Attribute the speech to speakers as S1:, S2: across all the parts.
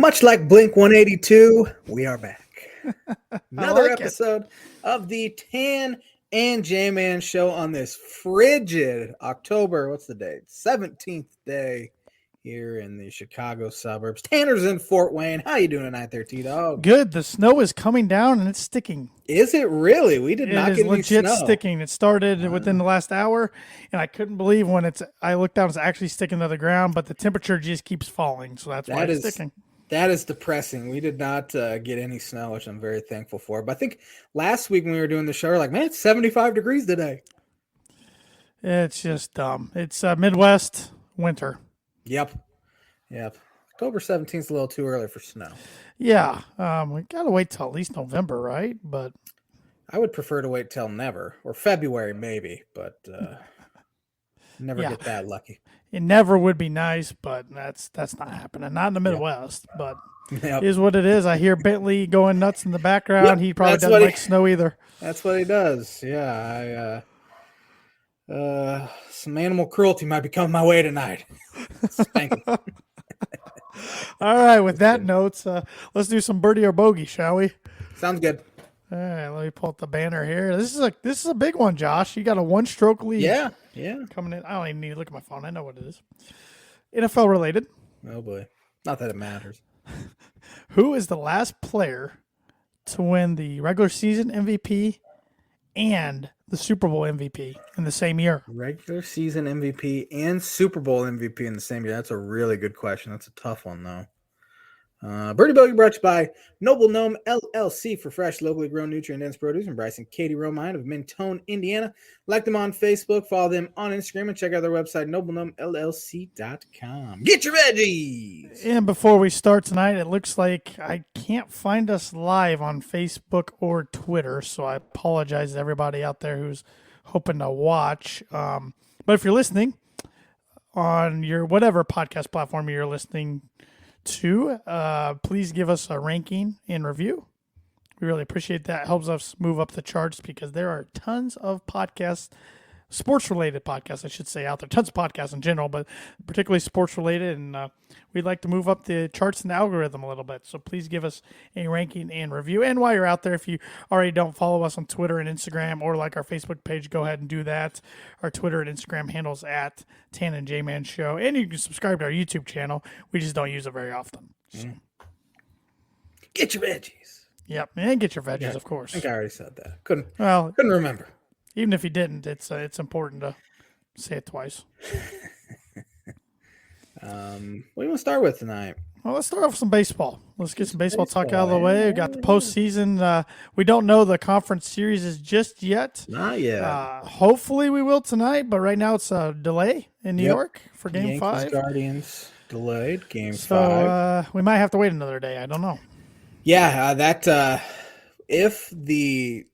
S1: Much like Blink 182, we are back. Another
S2: like
S1: episode of the Tan and J-Man show on this frigid October, what's the date? 17th day here in the Chicago suburbs. Tanner's in Fort Wayne. How you doing tonight there, T-Dog?
S2: Good. The snow is coming down and it's sticking.
S1: Is it really? We did not
S2: It
S1: get
S2: is
S1: any
S2: legit
S1: snow.
S2: sticking. It started within the last hour, and I couldn't believe when I looked down, it's actually sticking to the ground, but the temperature just keeps falling, so that's why it's sticking.
S1: That is depressing. We did not get any snow, which I'm very thankful for. But I think last week when we were doing the show, we were like, man, it's 75 degrees today.
S2: It's just dumb. It's Midwest winter.
S1: Yep. October 17th is a little too early for snow.
S2: Yeah. We got to wait till at least November, right? But
S1: I would prefer to wait till never, or February maybe, but never get that lucky.
S2: It never would be nice, but that's not happening. Not in the Midwest, but it is what it is. I hear Bentley going nuts in the background.
S1: Yep,
S2: he probably doesn't like snow either.
S1: That's what he does. Yeah, some animal cruelty might be coming my way tonight. Spanking.
S2: All right, with that note, let's do some birdie or bogey, shall we?
S1: Sounds good.
S2: All right, let me pull up the banner here. This is a big one, Josh. You got a one-stroke lead.
S1: Yeah.
S2: Coming in. I don't even need to look at my phone. I know what it is. NFL related.
S1: Oh boy. Not that it matters.
S2: Who is the last player to win the regular season MVP and the Super Bowl MVP in the same year?
S1: Regular season MVP and Super Bowl MVP in the same year. That's a really good question. That's a tough one, though. Birdie Bogey brought to you by Noble Gnome LLC for fresh, locally grown, nutrient-dense produce, and Bryce and Katie Romine of Mentone, Indiana. Like them on Facebook, follow them on Instagram, and check out their website, noblegnomellc.com. Get your veggies!
S2: And before we start tonight, it looks like I can't find us live on Facebook or Twitter, so I apologize to everybody out there who's hoping to watch. But if you're listening on your whatever podcast platform you're listening to, please give us a ranking and review. We really appreciate that. It helps us move up the charts because there are tons of podcasts, sports-related podcasts, I should say, out there. Tons of podcasts in general, but particularly sports-related, and we'd like to move up the charts and the algorithm a little bit. So please give us a ranking and review. And while you're out there, if you already don't follow us on Twitter and Instagram or like our Facebook page, go ahead and do that. Our Twitter and Instagram handles at Tan and J-Man Show. And you can subscribe to our YouTube channel. We just don't use it very often. So.
S1: Get your veggies.
S2: Yep, and get your veggies, of course.
S1: I think I already said that. Couldn't remember.
S2: Even if you didn't, it's important to say it twice.
S1: What do you want to start with tonight?
S2: Well, let's start off with some baseball. Let's get some baseball talk out of the way. We got the postseason. We don't know the conference series is just yet.
S1: Not yet.
S2: Hopefully we will tonight, but right now it's a delay in New York for Game
S1: Yankees
S2: 5.
S1: Guardians delayed Game 5.
S2: So we might have to wait another day. I don't know.
S1: Yeah, if the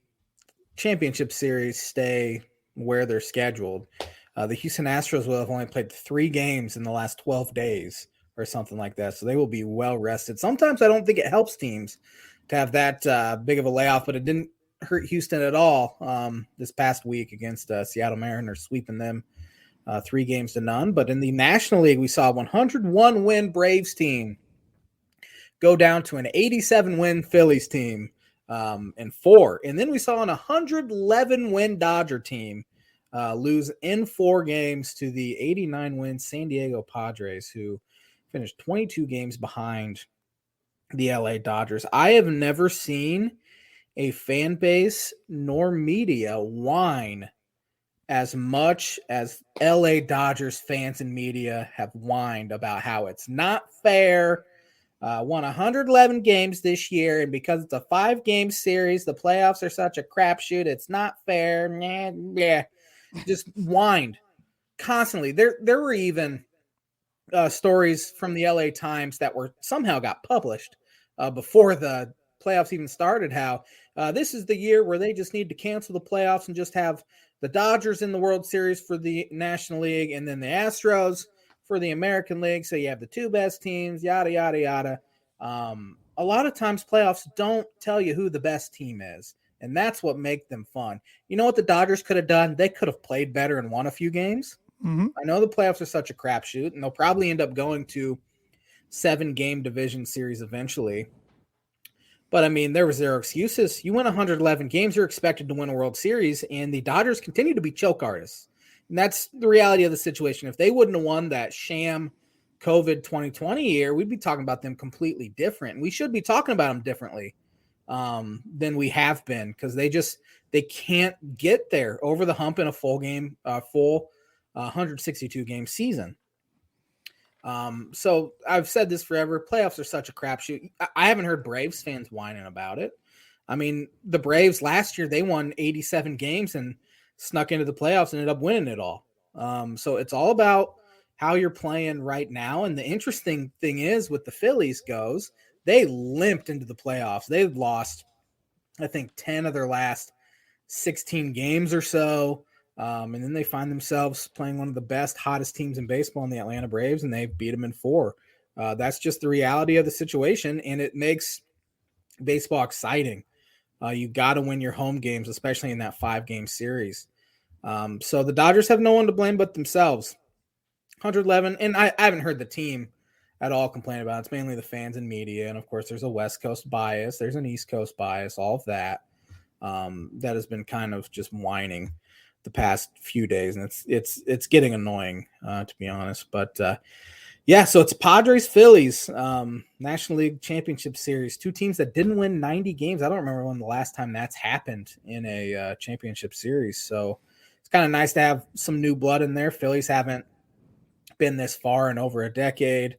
S1: championship series stay where they're scheduled, the Houston Astros will have only played 3 games in the last 12 days or something like that. So they will be well rested. Sometimes I don't think it helps teams to have that big of a layoff, but it didn't hurt Houston at all this past week against Seattle Mariners, sweeping them 3-0. But in the National League, we saw a 101-win Braves team go down to an 87-win Phillies team in 4. And then we saw an 111-win Dodger team lose in 4 games to the 89-win San Diego Padres, who finished 22 games behind the LA Dodgers. I have never seen a fan base nor media whine as much as LA Dodgers fans and media have whined about how it's not fair. Won 111 games this year, and because it's a 5-game series, the playoffs are such a crapshoot. It's not fair. Just whined constantly. There were even stories from the LA Times that were somehow got published before the playoffs even started, how this is the year where they just need to cancel the playoffs and just have the Dodgers in the World Series for the National League and then the Astros for the American League. So you have the 2 best teams, yada, yada, yada. A lot of times playoffs don't tell you who the best team is, and that's what makes them fun. You know what the Dodgers could have done? They could have played better and won a few games.
S2: Mm-hmm.
S1: I know the playoffs are such a crapshoot, and they'll probably end up going to 7-game division series eventually. But, I mean, there were zero excuses. You win 111 games, you're expected to win a World Series, and the Dodgers continue to be choke artists. And that's the reality of the situation. If they wouldn't have won that sham COVID 2020 year, we'd be talking about them completely different. And we should be talking about them differently than we have been, because they can't get there over the hump in a full 162-game season. So I've said this forever. Playoffs are such a crapshoot. I haven't heard Braves fans whining about it. I mean, the Braves last year, they won 87 games and snuck into the playoffs and ended up winning it all. So it's all about how you're playing right now. And the interesting thing is with the Phillies goes, they limped into the playoffs. They've lost, I think, 10 of their last 16 games or so. And then they find themselves playing one of the best, hottest teams in baseball in the Atlanta Braves, and they beat them in 4. That's just the reality of the situation, and it makes baseball exciting. You got to win your home games, especially in that 5-game series. So the Dodgers have no one to blame but themselves. 111, and I haven't heard the team at all complain about it. It's mainly the fans and media, and of course there's a West Coast bias, there's an East Coast bias, all of that. That has been kind of just whining the past few days, and it's getting annoying, to be honest. But yeah, so it's Padres Phillies, National League Championship Series, 2 teams that didn't win 90 games. I don't remember when the last time that's happened in a championship series. So it's kind of nice to have some new blood in there. Phillies haven't been this far in over a decade.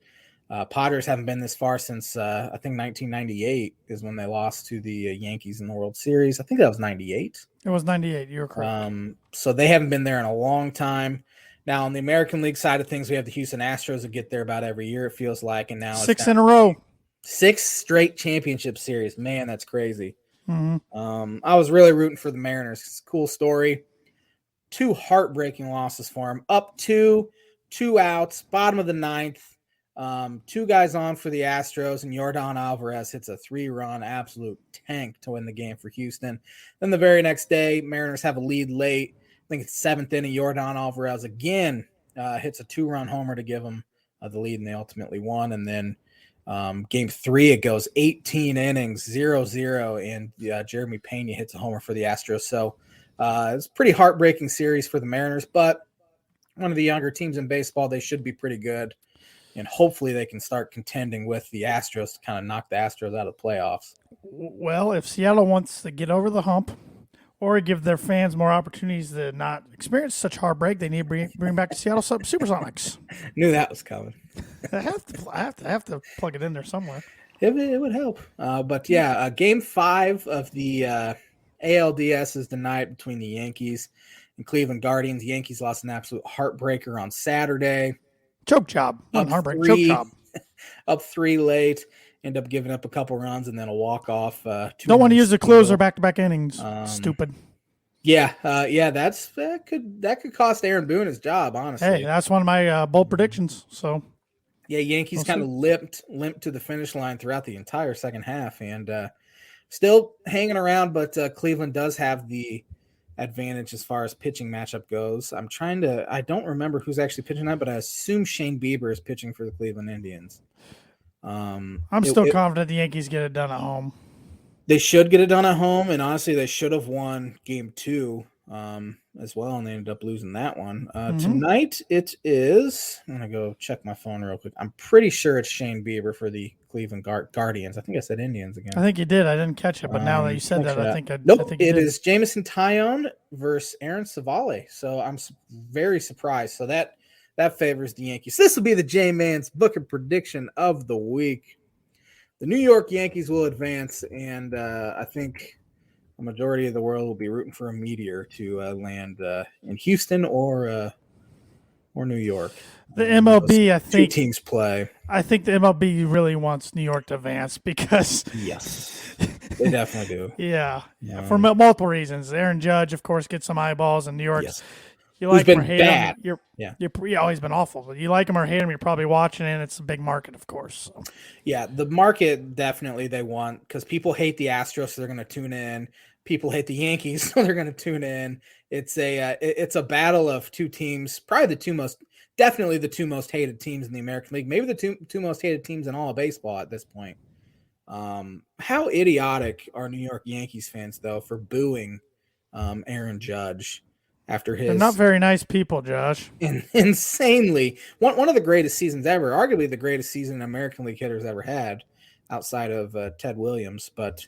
S1: Padres haven't been this far since I think 1998 is when they lost to the Yankees in the World Series. I think that was 98.
S2: It was 98. You're correct.
S1: So they haven't been there in a long time. Now on the American League side of things, we have the Houston Astros that get there about every year, it feels like, and now
S2: 6 in a row.
S1: 6 straight championship series. Man, that's crazy.
S2: Mm-hmm.
S1: I was really rooting for the Mariners. It's a cool story. 2 heartbreaking losses for them. Up 2 outs, bottom of the 9th. 2 guys on for the Astros, and Yordan Alvarez hits a 3-run absolute tank to win the game for Houston. Then the very next day, Mariners have a lead late. I think it's 7th inning. Yordan Alvarez again hits a 2-run homer to give them the lead, and they ultimately won. And then game 3, it goes 18 innings, 0-0, and Jeremy Pena hits a homer for the Astros. So it's a pretty heartbreaking series for the Mariners, but one of the younger teams in baseball, they should be pretty good. And hopefully they can start contending with the Astros to kind of knock the Astros out of the playoffs.
S2: Well, if Seattle wants to get over the hump or give their fans more opportunities to not experience such heartbreak, they need to bring back the Seattle Supersonics.
S1: Knew that was coming.
S2: I have to plug it in there somewhere.
S1: It would help. But yeah, game 5 of the ALDS is the night between the Yankees and Cleveland Guardians. The Yankees lost an absolute heartbreaker on Saturday.
S2: Choke job. Heartbreak. Choke job.
S1: Up 3 late. End up giving up a couple runs and then a walk-off.
S2: Don't want to use the closer back-to-back innings. Stupid.
S1: Yeah, that could cost Aaron Boone his job, honestly.
S2: Hey, that's one of my bold predictions. So,
S1: yeah, Yankees kind of limped to the finish line throughout the entire second half, and still hanging around. But Cleveland does have the advantage as far as pitching matchup goes. I don't remember who's actually pitching that, but I assume Shane Bieber is pitching for the Cleveland Indians.
S2: I'm still confident the Yankees get it done at home.
S1: They should get it done at home, and honestly, they should have won game 2 as well, and they ended up losing that one. Tonight it is, I'm going to go check my phone real quick. I'm pretty sure it's Shane Bieber for the Cleveland Guardians. I think I said Indians again.
S2: I think you did. I didn't catch it, but now that you said that, I think
S1: it is Jamison Tyone versus Aaron Savale. So I'm very surprised. So that favors the Yankees. This will be the J-Man's book and prediction of the week. The New York Yankees will advance, and I think a majority of the world will be rooting for a meteor to land in Houston or New York.
S2: The MLB, I think,
S1: 2 teams play.
S2: I think the MLB really wants New York to advance because
S1: yes, they definitely do.
S2: Yeah, for multiple reasons. Aaron Judge, of course, gets some eyeballs in New York.
S1: Yes.
S2: You like him or hate
S1: bad.
S2: him. You're always been awful. But you like him or hate him, you're probably watching, and it's a big market, of course. So.
S1: Yeah, the market definitely they want, because people hate the Astros, so they're going to tune in. People hate the Yankees, so they're going to tune in. It's a battle of 2 teams, probably the definitely the two most hated teams in the American League. Maybe the two most hated teams in all of baseball at this point. How idiotic are New York Yankees fans, though, for booing Aaron Judge after his
S2: They're not very nice people, Josh.
S1: insanely one of the greatest seasons ever, arguably the greatest season an American League hitter's ever had, outside of Ted Williams. But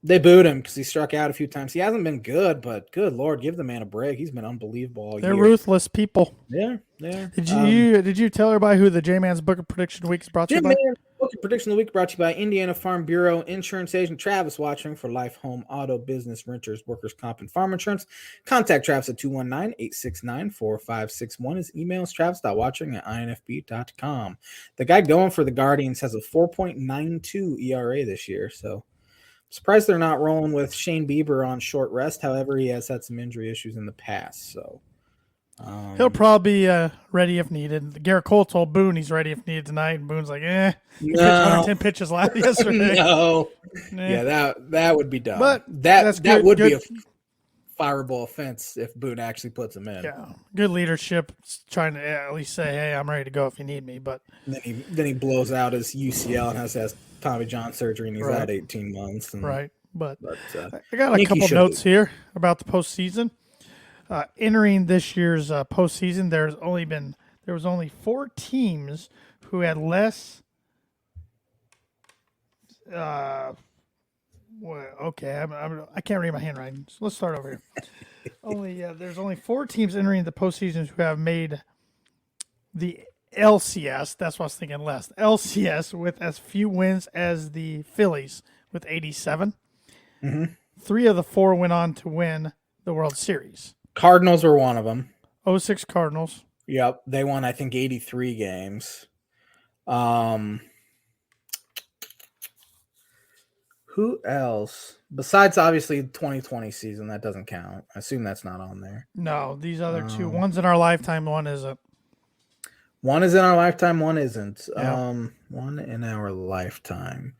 S1: they booed him because he struck out a few times. He hasn't been good, but good Lord, give the man a break. He's been unbelievable all
S2: They're
S1: year.
S2: ruthless people.
S1: Yeah.
S2: Did you tell everybody who the J-Man's Book of Prediction Week is brought to you by?
S1: J-Man's Book of Prediction of the Week brought to you by Indiana Farm Bureau Insurance Agent Travis Watching for life, home, auto, business, renters, workers' comp, and farm insurance. Contact Travis at 219-869-4561. His email is travis.watching@infb.com. The guy going for the Guardians has a 4.92 ERA this year, so surprised they're not rolling with Shane Bieber on short rest. However, he has had some injury issues in the past, so
S2: he'll probably be ready if needed. Garrett Cole told Boone he's ready if needed tonight, and Boone's like, He pitched 110 pitches last yesterday.
S1: No. Yeah, that would be dumb.
S2: But
S1: that would be a fireable offense if Boone actually puts him in.
S2: Yeah, good leadership, trying to at least say, "Hey, I'm ready to go if you need me." But
S1: then he blows out his UCL and has Tommy John surgery, and he's out 18 months. And,
S2: right, but I got a
S1: Yankee
S2: couple notes here about the postseason. Entering this year's postseason, there was only 4 teams who had less. I can't read my handwriting. So let's start over here. There's only 4 teams entering the postseason who have made the LCS. That's what I was thinking last. LCS with as few wins as the Phillies with 87.
S1: Mm-hmm.
S2: 3 of the 4 went on to win the World Series.
S1: Cardinals were one of them.
S2: 06 Cardinals.
S1: Yep, they won, I think, 83 games. Who else? Besides, obviously, 2020 season, that doesn't count. I assume that's not on there.
S2: No, these other 2. One's in our lifetime, one isn't.
S1: One is in our lifetime, one isn't.
S2: Yeah.
S1: One in our lifetime.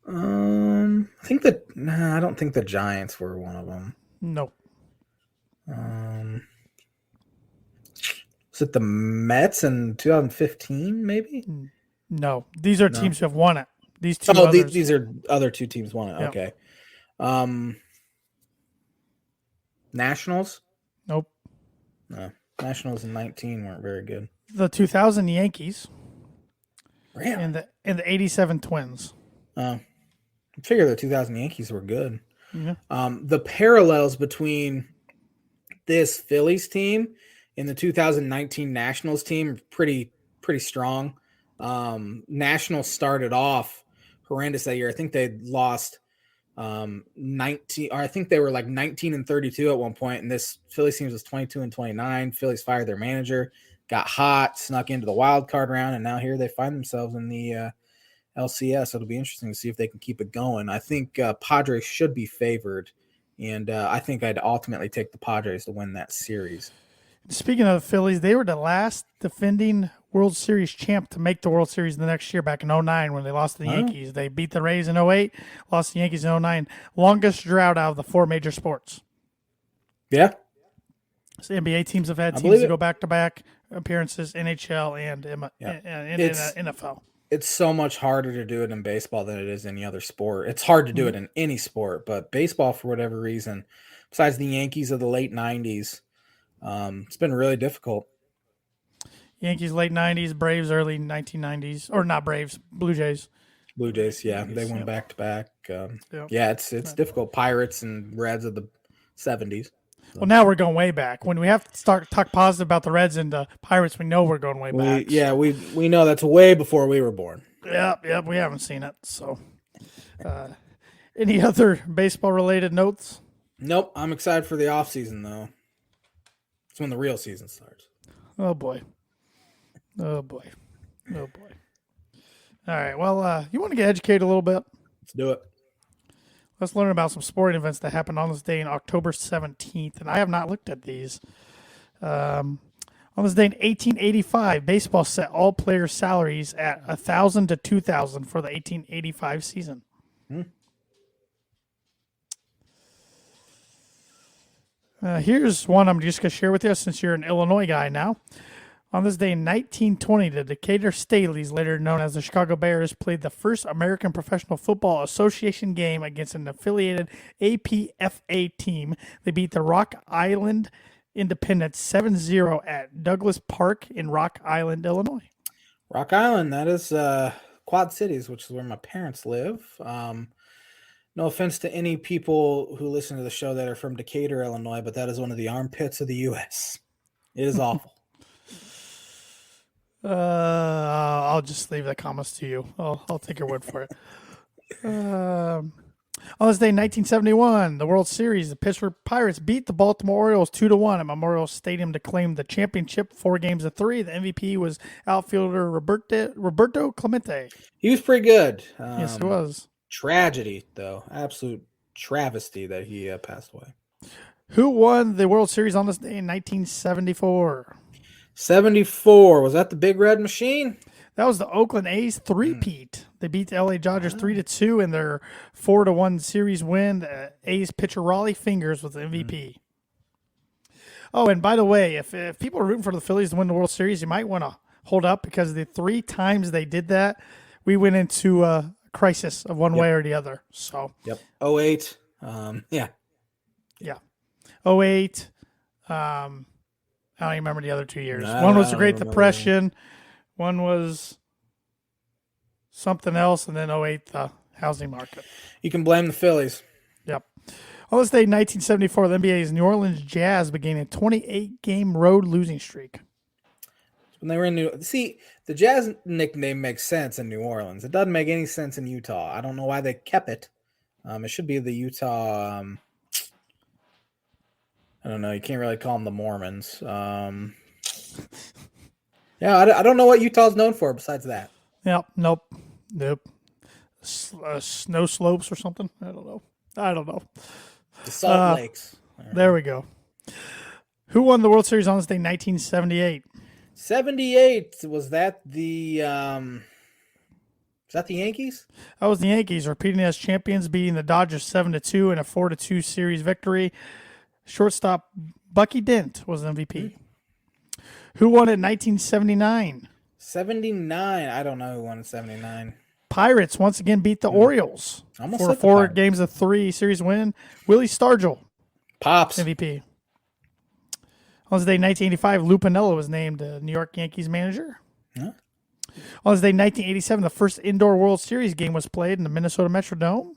S1: I don't think the Giants were one of them.
S2: Nope.
S1: Was it the Mets in 2015, maybe?
S2: No. These are teams who have won it. These two
S1: these are other 2 teams won it. Yep. Okay. Nationals?
S2: Nope.
S1: No. Nationals in 19 weren't very good.
S2: The 2000 Yankees.
S1: Really?
S2: And the 87 Twins.
S1: I figure the 2000 Yankees were good.
S2: Yeah.
S1: The parallels between this Phillies team and the 2019 Nationals team are pretty strong. Nationals started off horrendous that year. I think they lost 19, or I think they were like 19-32 at one point, and this Phillies team was 22-29. Phillies fired their manager, got hot, snuck into the wild card round, and now here they find themselves in the LCS. It'll be interesting to see if they can keep it going. I think Padres should be favored, and I think I'd ultimately take the Padres to win that series.
S2: Speaking of the Phillies, they were the last defending World Series champ to make the World Series the next year back in 2009 when they lost to the Yankees. They beat the Rays in 2008, lost to the Yankees in 2009. Longest drought out of the 4 major sports.
S1: Yeah.
S2: So NBA teams have had teams to go back-to-back appearances, NHL and NFL.
S1: It's so much harder to do it in baseball than it is any other sport. It's hard to do it in any sport, but baseball, for whatever reason, besides the Yankees of the late 90s, it's been really difficult.
S2: Yankees late 90s, Braves early 1990s, or not Braves, Blue Jays.
S1: Blue Jays, yeah, they won back-to-back. Yeah, it's difficult. Pirates and Reds of the 70s. So.
S2: Well, now we're going way back. When we have to start talk positive about the Reds and the Pirates, we know we're going way back.
S1: We know that's way before we were born.
S2: Yep, we haven't seen it. So, any other baseball-related notes?
S1: Nope, I'm excited for the offseason, though. It's when the real season starts.
S2: Oh, boy. All right, well, you want to get educated a little bit?
S1: Let's do it.
S2: Let's learn about some sporting events that happened on this day in October 17th, and I have not looked at these. On this day in 1885, baseball set all players' salaries at $1,000 to $2,000 for the 1885 season. Here's one I'm just going to share with you since you're an Illinois guy now. On this day in 1920, the Decatur Staleys, later known as the Chicago Bears, played the first American Professional Football Association game against an affiliated APFA team. They beat the Rock Island Independents 7-0 at Douglas Park in Rock Island, Illinois.
S1: Rock Island, that is Quad Cities, which is where my parents live. No offense to any people who listen to the show that are from Decatur, Illinois, but that is one of the armpits of the U.S. It is awful.
S2: I'll just leave the comments to you. I'll take your word for it. On this day, 1971, the World Series, the Pittsburgh Pirates beat the Baltimore Orioles 2-1 at Memorial Stadium to claim the championship 4-3. The MVP was outfielder Roberto Clemente.
S1: He was pretty good.
S2: Yes, he was.
S1: Tragedy, though. Absolute travesty that he passed away.
S2: Who won the World Series on this day in 1974?
S1: 74. Was that the Big Red Machine?
S2: That was the Oakland A's three-peat. They beat the LA Dodgers 3-2 in their 4-1 series win. The A's pitcher Raleigh Fingers was the MVP. Oh, and by the way, if people are rooting for the Phillies to win the World Series, you might want to hold up because the 3 times they did that, we went into a crisis of one way or the other. So
S1: 08.
S2: Yeah. 08. I don't even remember the other 2 years. One was the Great Depression. One was something else, and then 08, the housing market.
S1: You can blame the Phillies.
S2: Yep. On this day, 1974, the NBA's New Orleans Jazz began a 28-game road losing streak.
S1: When they were in the Jazz nickname makes sense in New Orleans. It doesn't make any sense in Utah. I don't know why they kept it. It should be the Utah. I don't know. You can't really call them the Mormons. I don't know what Utah's known for besides that.
S2: Yep. Nope. Snow slopes or something. I don't know.
S1: The Salt Lakes.
S2: There we go. Who won the World Series on this day, 1978?
S1: 78. Was that the Yankees?
S2: That was the Yankees, repeating as champions, beating the Dodgers 7-2 in a 4-2 series victory. Shortstop Bucky Dent was the MVP. Who won it in 1979?
S1: 79. I don't know who won in 79.
S2: Pirates once again beat the Orioles for a 4-3 series win. Willie Stargell,
S1: Pops,
S2: MVP. On this day, 1985, Lou Piniella was named New York Yankees manager.
S1: Huh?
S2: On this day, 1987, the first indoor World Series game was played in the Minnesota Metrodome.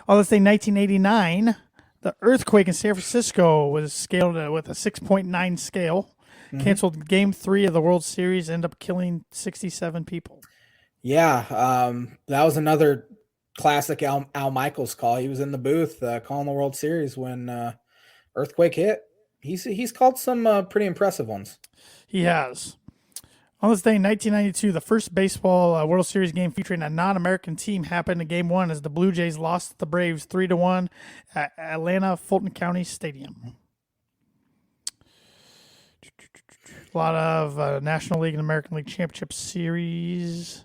S2: On this day, 1989, the earthquake in San Francisco was scaled with a 6.9 scale. Canceled Game 3 of the World Series, ended up killing 67 people.
S1: Yeah, that was another classic Al Michaels call. He was in the booth calling the World Series when earthquake hit. He's called some pretty impressive ones.
S2: He has. On this day in 1992, the first baseball World Series game featuring a non-American team happened in Game 1 as the Blue Jays lost to the Braves 3-1 at Atlanta Fulton County Stadium. A lot of National League and American League Championship Series.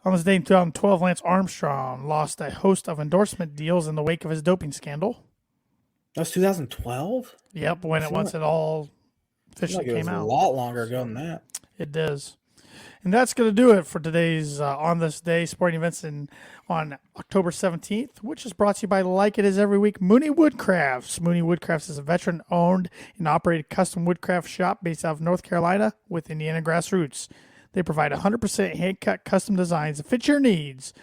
S2: On this day in 2012, Lance Armstrong lost a host of endorsement deals in the wake of his doping scandal.
S1: That was 2012?
S2: Yep, once it all officially came out.
S1: A lot longer ago than that.
S2: It does. And that's going to do it for today's On This Day sporting events on October 17th, which is brought to you by, like it is every week, Mooney Woodcrafts. Mooney Woodcrafts is a veteran-owned and operated custom woodcraft shop based out of North Carolina with Indiana grassroots. They provide 100% hand-cut custom designs that fit your needs.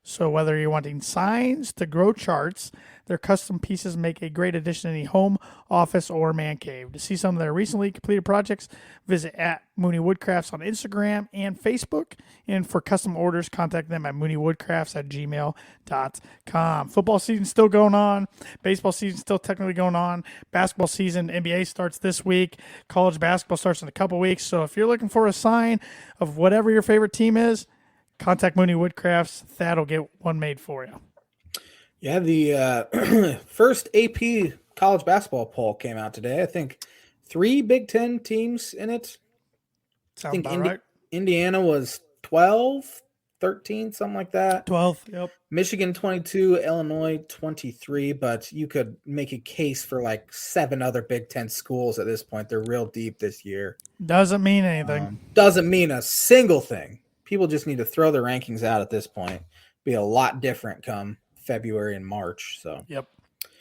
S2: So whether you're wanting signs to grow charts, their custom pieces make a great addition to any home, office, or man cave. To see some of their recently completed projects, visit at Mooney Woodcrafts on Instagram and Facebook. And for custom orders, contact them at mooneywoodcrafts@gmail.com. Football season's still going on. Baseball season's still technically going on. Basketball season, NBA starts this week. College basketball starts in a couple weeks. So if you're looking for a sign of whatever your favorite team is, contact Mooney Woodcrafts. Thad will get one made for you.
S1: Yeah, the first AP college basketball poll came out today. I think 3 Big Ten teams in it.
S2: Sounds about right.
S1: Indiana was 12th, 13, something like that.
S2: 12th, yep.
S1: Michigan 22, Illinois 23, but you could make a case for like 7 other Big Ten schools at this point. They're real deep this year.
S2: Doesn't mean anything.
S1: Doesn't mean a single thing. People just need to throw the rankings out at this point. Be a lot different come February and March. So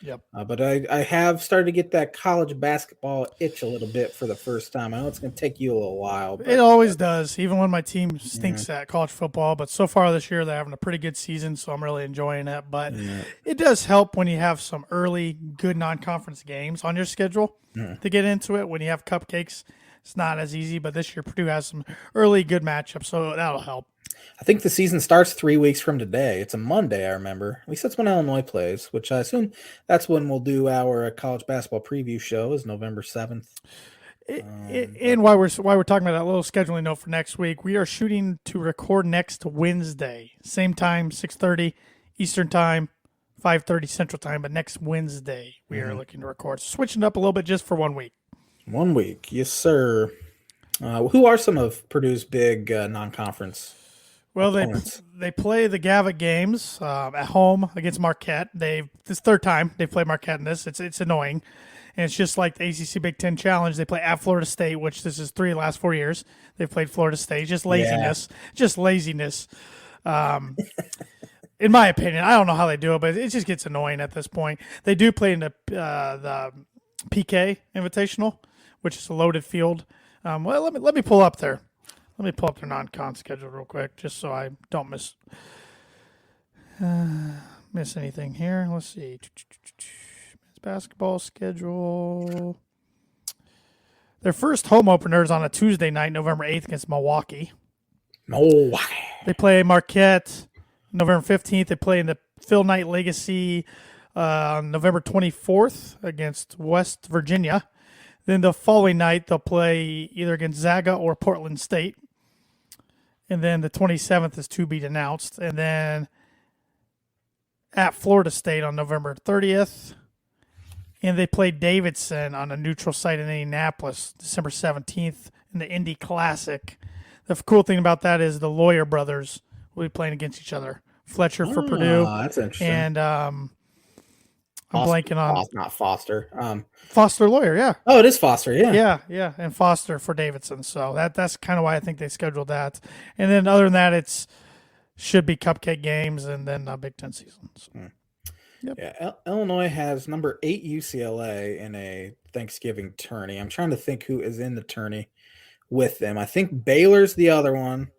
S2: Yep.
S1: But I have started to get that college basketball itch a little bit for the first time. I know it's going to take you a little while. But,
S2: it always does, even when my team stinks at college football. But so far this year, they're having a pretty good season, so I'm really enjoying it. But it does help when you have some early good non-conference games on your schedule to get into it. When you have cupcakes, it's not as easy. But this year, Purdue has some early good matchups, so that'll help.
S1: I think the season starts 3 weeks from today. It's a Monday, I remember. At least that's when Illinois plays, which I assume that's when we'll do our college basketball preview show is November 7th.
S2: And while we're talking about that little scheduling note for next week, we are shooting to record next Wednesday. Same time, 6:30 Eastern Time, 5:30 Central Time, but next Wednesday we are looking to record. Switching up a little bit just for 1 week.
S1: 1 week, yes, sir. Who are some of Purdue's big non-conference opponents?
S2: They play the Gavitt games at home against Marquette. This third time they've played Marquette in this. It's annoying, and it's just like the ACC Big Ten Challenge. They play at Florida State, which this is 3 of the last 4 years they've played Florida State. Just laziness, just laziness. In my opinion, I don't know how they do it, but it just gets annoying at this point. They do play in the PK Invitational, which is a loaded field. Let me pull up there. Let me pull up their non-con schedule real quick, just so I don't miss anything here. Let's see. Men's basketball schedule. Their first home opener is on a Tuesday night, November 8th, against Milwaukee. They play Marquette November 15th. They play in the Phil Knight Legacy on November 24th against West Virginia. Then the following night, they'll play either Gonzaga or Portland State. And then the 27th is to be announced. And then at Florida State on November 30th. And they play Davidson on a neutral site in Indianapolis, December 17th, in the Indy Classic. The cool thing about that is the Lawyer brothers will be playing against each other. Fletcher for Purdue.
S1: That's interesting.
S2: And I'm blanking on
S1: not Foster.
S2: Foster Lawyer, yeah.
S1: Oh, it is Foster, yeah.
S2: Yeah, and Foster for Davidson. So that's kind of why I think they scheduled that. And then other than that, it's should be cupcake games and then Big Ten season. So. Yep.
S1: Yeah, Illinois has number 8 UCLA in a Thanksgiving tourney. I'm trying to think who is in the tourney with them. I think Baylor's the other one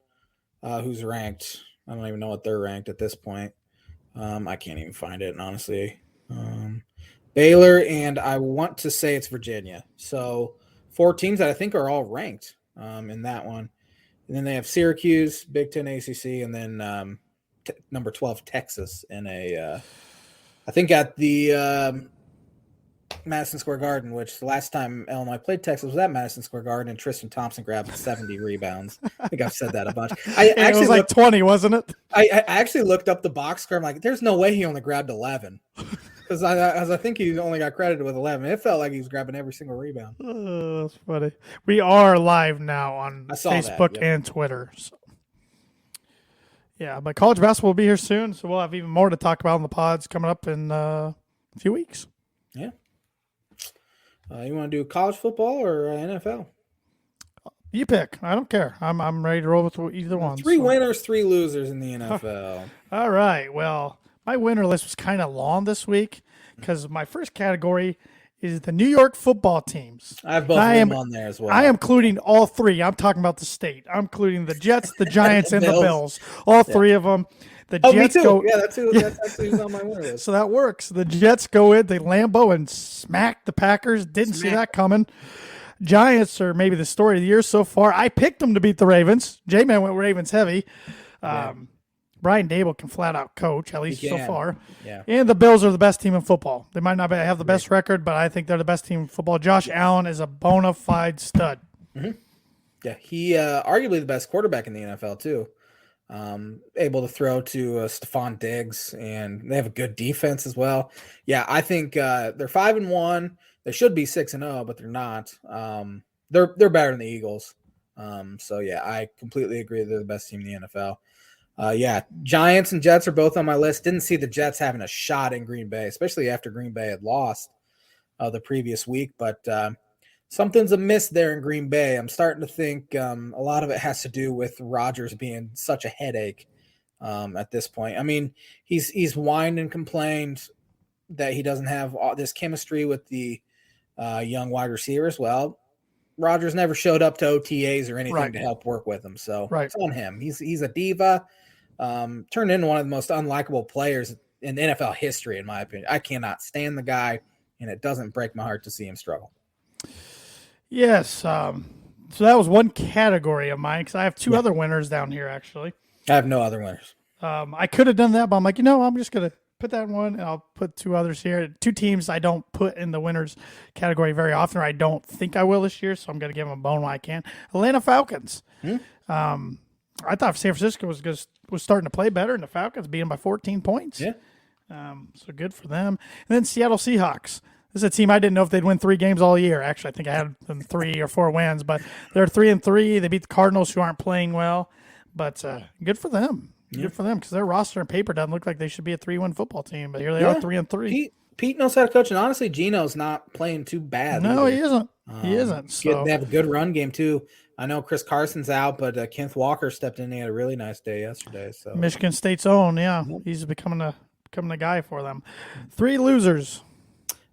S1: who's ranked. I don't even know what they're ranked at this point. I can't even find it, honestly. Baylor, and I want to say it's Virginia. So 4 teams that I think are all ranked in that one. And then they have Syracuse, Big Ten ACC, and then number 12 Texas in a I think at the Madison Square Garden, which the last time Illinois played Texas was at Madison Square Garden, and Tristan Thompson grabbed 70 rebounds. I think I've said that a bunch.
S2: It was like 20, wasn't it?
S1: I actually looked up the box score. I'm like, there's no way he only grabbed 11. Because I think he only got credited with 11. It felt like he was grabbing every single rebound.
S2: Oh, that's funny. We are live now on Facebook and Twitter. So. Yeah, but college basketball will be here soon, so we'll have even more to talk about in the pods coming up in a few weeks.
S1: Yeah. You want to do college football or NFL?
S2: You pick. I don't care. I'm ready to roll with either one.
S1: 3 winners, 3 losers in the NFL.
S2: All right. Well, my winner list was kind of long this week because my first category is the New York football teams.
S1: I have both of them on there as well.
S2: I am including all 3. I'm talking about the state. I'm including the Jets, the Giants, and the Bills. All 3 of them. The Jets
S1: me too.
S2: go.
S1: Yeah, that's who's on my winner list.
S2: So that works. The Jets go in, they Lambeau and smack the Packers. Didn't see that coming. Giants are maybe the story of the year so far. I picked them to beat the Ravens. J-Man went Ravens heavy. Brian Dable can flat out coach, at least so far.
S1: Yeah.
S2: And the Bills are the best team in football. They might not have the best record, but I think they're the best team in football. Josh Allen is a bona fide stud.
S1: Mm-hmm. Yeah, he arguably the best quarterback in the NFL too. Able to throw to Stephon Diggs, and they have a good defense as well. Yeah, I think they're 5-1. They should be 6-0, but they're not. They're better than the Eagles. So yeah, I completely agree they're the best team in the NFL. Yeah, Giants and Jets are both on my list. Didn't see the Jets having a shot in Green Bay, especially after Green Bay had lost the previous week. But something's amiss there in Green Bay. I'm starting to think a lot of it has to do with Rodgers being such a headache at this point. I mean, he's whined and complained that he doesn't have all this chemistry with the young wide receivers. Well, Rodgers never showed up to OTAs or anything to help work with him, so it's on him. He's a diva. Turned into one of the most unlikable players in NFL history, in my opinion. I cannot stand the guy, and it doesn't break my heart to see him struggle.
S2: Yes. So that was one category of mine, because I have two other winners down here, actually.
S1: I have no other winners.
S2: I could have done that, but I'm like, I'm just going to put that one, and I'll put two others here. Two teams I don't put in the winners category very often, or I don't think I will this year, so I'm going to give them a bone while I can. Atlanta Falcons. I thought San Francisco was starting to play better, and the Falcons beat them by 14 points.
S1: Yeah.
S2: So good for them. And then Seattle Seahawks. This is a team I didn't know if they'd win 3 games all year. Actually, I think I had them 3 or 4 wins, but they're 3-3. They beat the Cardinals, who aren't playing well, but good for them. Good for them, because their roster and paper doesn't look like they should be a 3-win football team, but here they are, 3-3.
S1: Pete knows how to coach, and honestly, Gino's not playing too bad.
S2: No,
S1: either.
S2: he isn't. He isn't. So
S1: they have a good run game too. I know Chris Carson's out, but Kenneth Walker stepped in. He had a really nice day yesterday. So
S2: Michigan State's own, he's becoming a guy for them. 3 losers.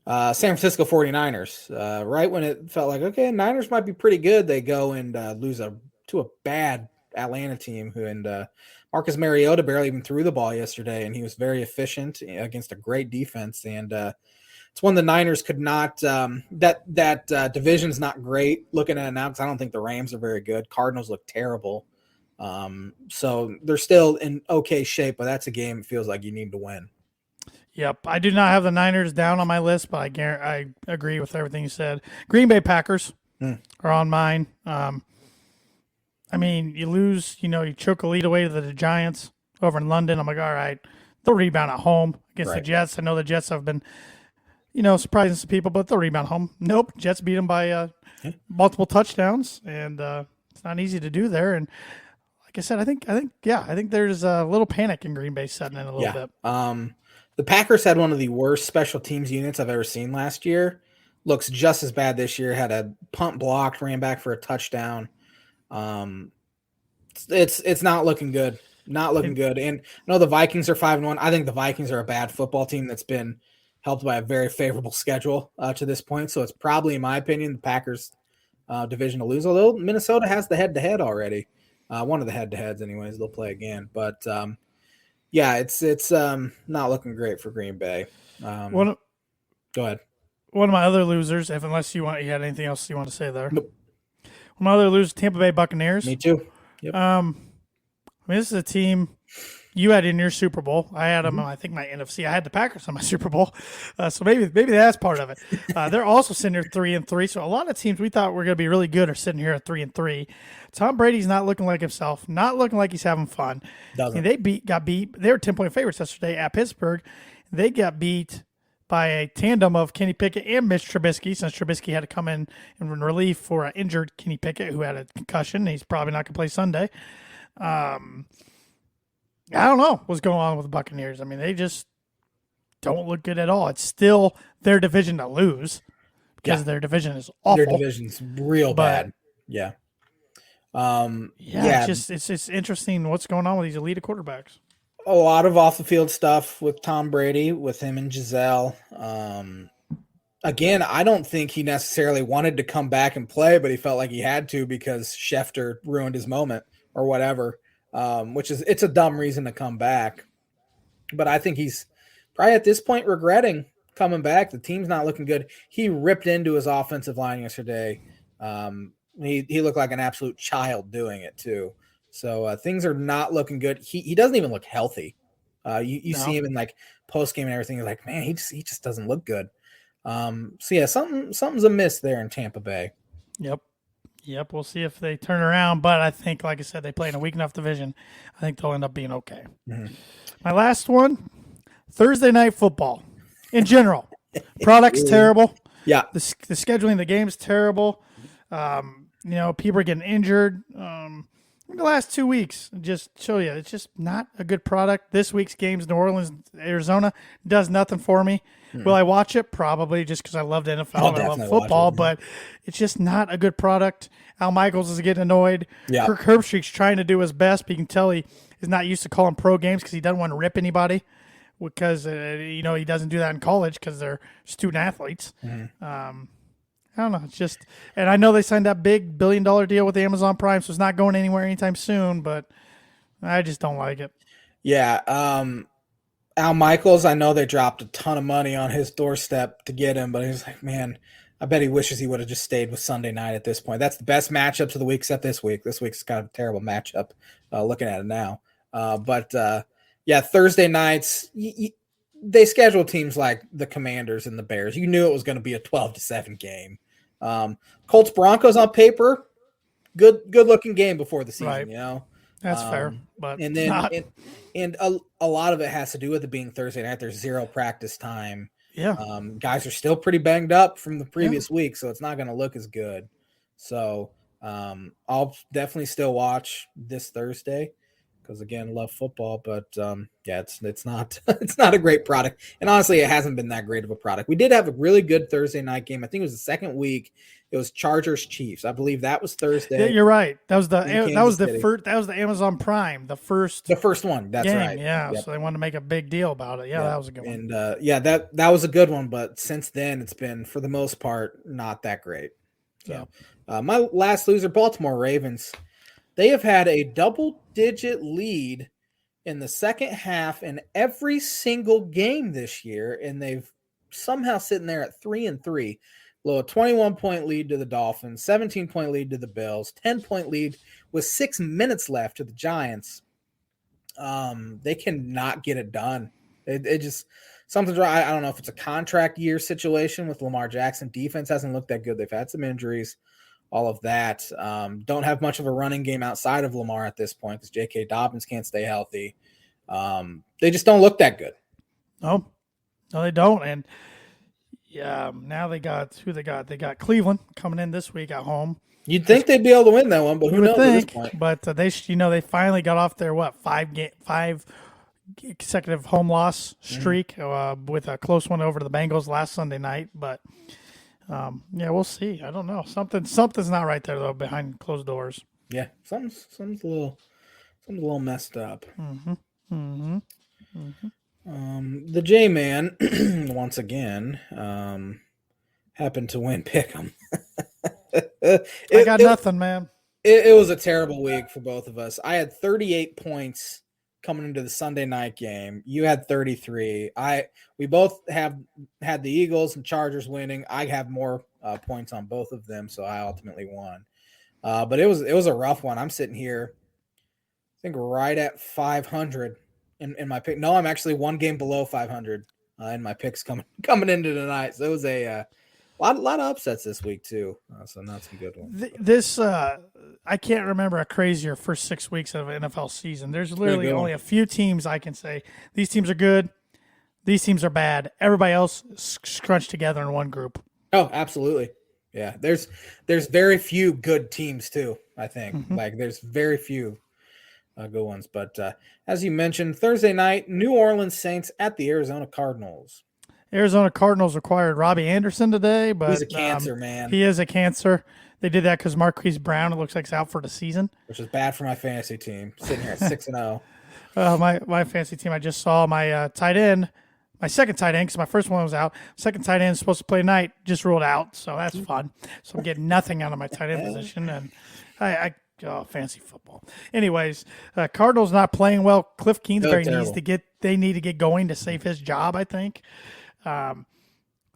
S1: San Francisco 49ers. Right when it felt like, okay, Niners might be pretty good, they go and lose to a bad Atlanta team and Marcus Mariota barely even threw the ball yesterday, and he was very efficient against a great defense. And it's one the Niners could not. That division's not great looking at it now, because I don't think the Rams are very good. Cardinals look terrible. So they're still in okay shape, but that's a game it feels like you need to win.
S2: Yep, I do not have the Niners down on my list, but I agree with everything you said. Green Bay Packers are on mine. I mean, you lose, you choke a lead away to the Giants over in London. I'm like, all right, they'll rebound at home against the Jets. I know the Jets have been, surprising some people, but they'll rebound home. Nope, Jets beat them by multiple touchdowns, and it's not easy to do there. And like I said, I think there's a little panic in Green Bay setting in a little bit.
S1: The Packers had one of the worst special teams units I've ever seen last year. Looks just as bad this year. Had a punt blocked, ran back for a touchdown. It's not looking good. Not looking good. And I know the Vikings are 5-1. I think the Vikings are a bad football team that's been helped by a very favorable schedule to this point. So it's probably, in my opinion, the Packers division to lose. Although Minnesota has the head-to-head already. One of the head-to-heads, anyways. They'll play again. But it's not looking great for Green Bay. Go ahead.
S2: One of my other losers, unless you had anything else you want to say there.
S1: Nope.
S2: One of my other losers, Tampa Bay Buccaneers.
S1: Me too. Yep.
S2: This is a team you had in your Super Bowl. I had them, I think, my NFC. I had the Packers on my Super Bowl. So maybe that's part of it. They're also sitting here 3-3. So a lot of teams we thought were going to be really good are sitting here at 3-3. Tom Brady's not looking like himself, not looking like he's having fun.
S1: Doesn't.
S2: And they got beat. They were 10-point favorites yesterday at Pittsburgh. They got beat by a tandem of Kenny Pickett and Mitch Trubisky, since Trubisky had to come in relief for an injured Kenny Pickett who had a concussion. He's probably not going to play Sunday. I don't know what's going on with the Buccaneers. I mean, they just don't look good at all. It's still their division to lose because their division is awful.
S1: Their division's real bad. Yeah.
S2: It's interesting what's going on with these elite quarterbacks.
S1: A lot of off the field stuff with Tom Brady, with him and Giselle. Again, I don't think he necessarily wanted to come back and play, but he felt like he had to because Schefter ruined his moment or whatever. It's a dumb reason to come back. But I think he's probably at this point regretting coming back. The team's not looking good. He ripped into his offensive line yesterday. He looked like an absolute child doing it too. So things are not looking good. He doesn't even look healthy. You see him in like post game and everything. You're like, man, he just doesn't look good. Something's amiss there in Tampa Bay.
S2: Yep. We'll see if they turn around. But I think, like I said, they play in a weak enough division. I think they'll end up being okay. Mm-hmm. My last one, Thursday night football. In general, product's terrible.
S1: Yeah.
S2: The scheduling of the game's terrible. People are getting injured. The last 2 weeks just show you it's just not a good product. This week's games, New Orleans, Arizona, does nothing for me. Will I watch it? Probably, just because I love the NFL and I love football, but it's just not a good product. Al Michaels is getting annoyed.
S1: Yeah.
S2: Kirk Herbstreit's trying to do his best, but you can tell he is not used to calling pro games because he doesn't want to rip anybody because, he doesn't do that in college because they're student athletes. I don't know. It's just, and I know they signed that big $1 billion deal with Amazon Prime, so it's not going anywhere anytime soon, but I just don't like it.
S1: Yeah. Al Michaels, I know they dropped a ton of money on his doorstep to get him, but he's like, man, I bet he wishes he would have just stayed with Sunday night at this point. That's the best matchups of the week, except this week. This week's kind of a terrible matchup looking at it now. But Thursday nights, they schedule teams like the Commanders and the Bears. You knew it was going to be a 12-7 game. Colts Broncos on paper, good looking game before the season,
S2: right. That's fair, but
S1: and then a lot of it has to do with it being Thursday night. There's zero practice time.
S2: Yeah,
S1: guys are still pretty banged up from the previous week, so it's not going to look as good. So I'll definitely still watch this Thursday because again, love football, but it's not it's not a great product, and honestly, it hasn't been that great of a product. We did have a really good Thursday night game. I think it was the second week. It was Chargers Chiefs. I believe that was Thursday.
S2: Yeah, you're right. That was the first. That was the Amazon Prime. The first one. That's
S1: game,
S2: right. Yeah. Yep. So they wanted to make a big deal about it. Yeah, that was a good one.
S1: And that was a good one. But since then, it's been for the most part not that great. So my last loser, Baltimore Ravens. They have had a double-digit lead in the second half in every single game this year, and they've somehow sitting there at 3-3. Blow a 21-point lead to the Dolphins, 17-point lead to the Bills, 10-point lead with 6 minutes left to the Giants. They cannot get it done. It just something's wrong. I don't know if it's a contract year situation with Lamar Jackson. Defense hasn't looked that good. They've had some injuries, all of that. Don't have much of a running game outside of Lamar at this point because J.K. Dobbins can't stay healthy. They just don't look that good.
S2: No, they don't. And now they got who they got. They got Cleveland coming in this week at home.
S1: You'd think they'd be able to win that one, but who knows at this point?
S2: But they finally got off their five consecutive home loss streak with a close one over the Bengals last Sunday night. But we'll see. I don't know. Something's not right there though behind closed doors.
S1: Yeah, something's a little messed up. The J-Man, once again, happened to win Pick'em.
S2: I got nothing, man.
S1: It was a terrible week for both of us. I had 38 points coming into the Sunday night game. You had 33. We both had the Eagles and Chargers winning. I have more points on both of them, so I ultimately won. But it was a rough one. I'm sitting here, I think right at 500 in my pick. No, I'm actually one game below 500 in my picks coming into tonight. So it was a lot of upsets this week too. So not some good ones.
S2: I can't remember a crazier first 6 weeks of an NFL season. There's literally only a few teams I can say these teams are good, these teams are bad. Everybody else scrunched together in one group.
S1: Oh, absolutely. Yeah, there's very few good teams too. I think like there's very few good ones. But as you mentioned, Thursday night, New Orleans Saints at the Arizona Cardinals.
S2: Arizona Cardinals acquired Robbie Anderson today, but
S1: he's a cancer, man.
S2: He is a cancer. They did that because Marquise Brown, it looks like, is out for the season,
S1: which is bad for my fantasy team. Sitting here at 6-0.
S2: My fantasy team. I just saw my tight end, my second tight end, because my first one was out. Second tight end is supposed to play tonight, just ruled out, so that's fun. So I'm getting nothing out of my tight end position, and I fantasy football. Anyways, Cardinals not playing well. Cliff Kingsbury needs to get going to save his job, I think.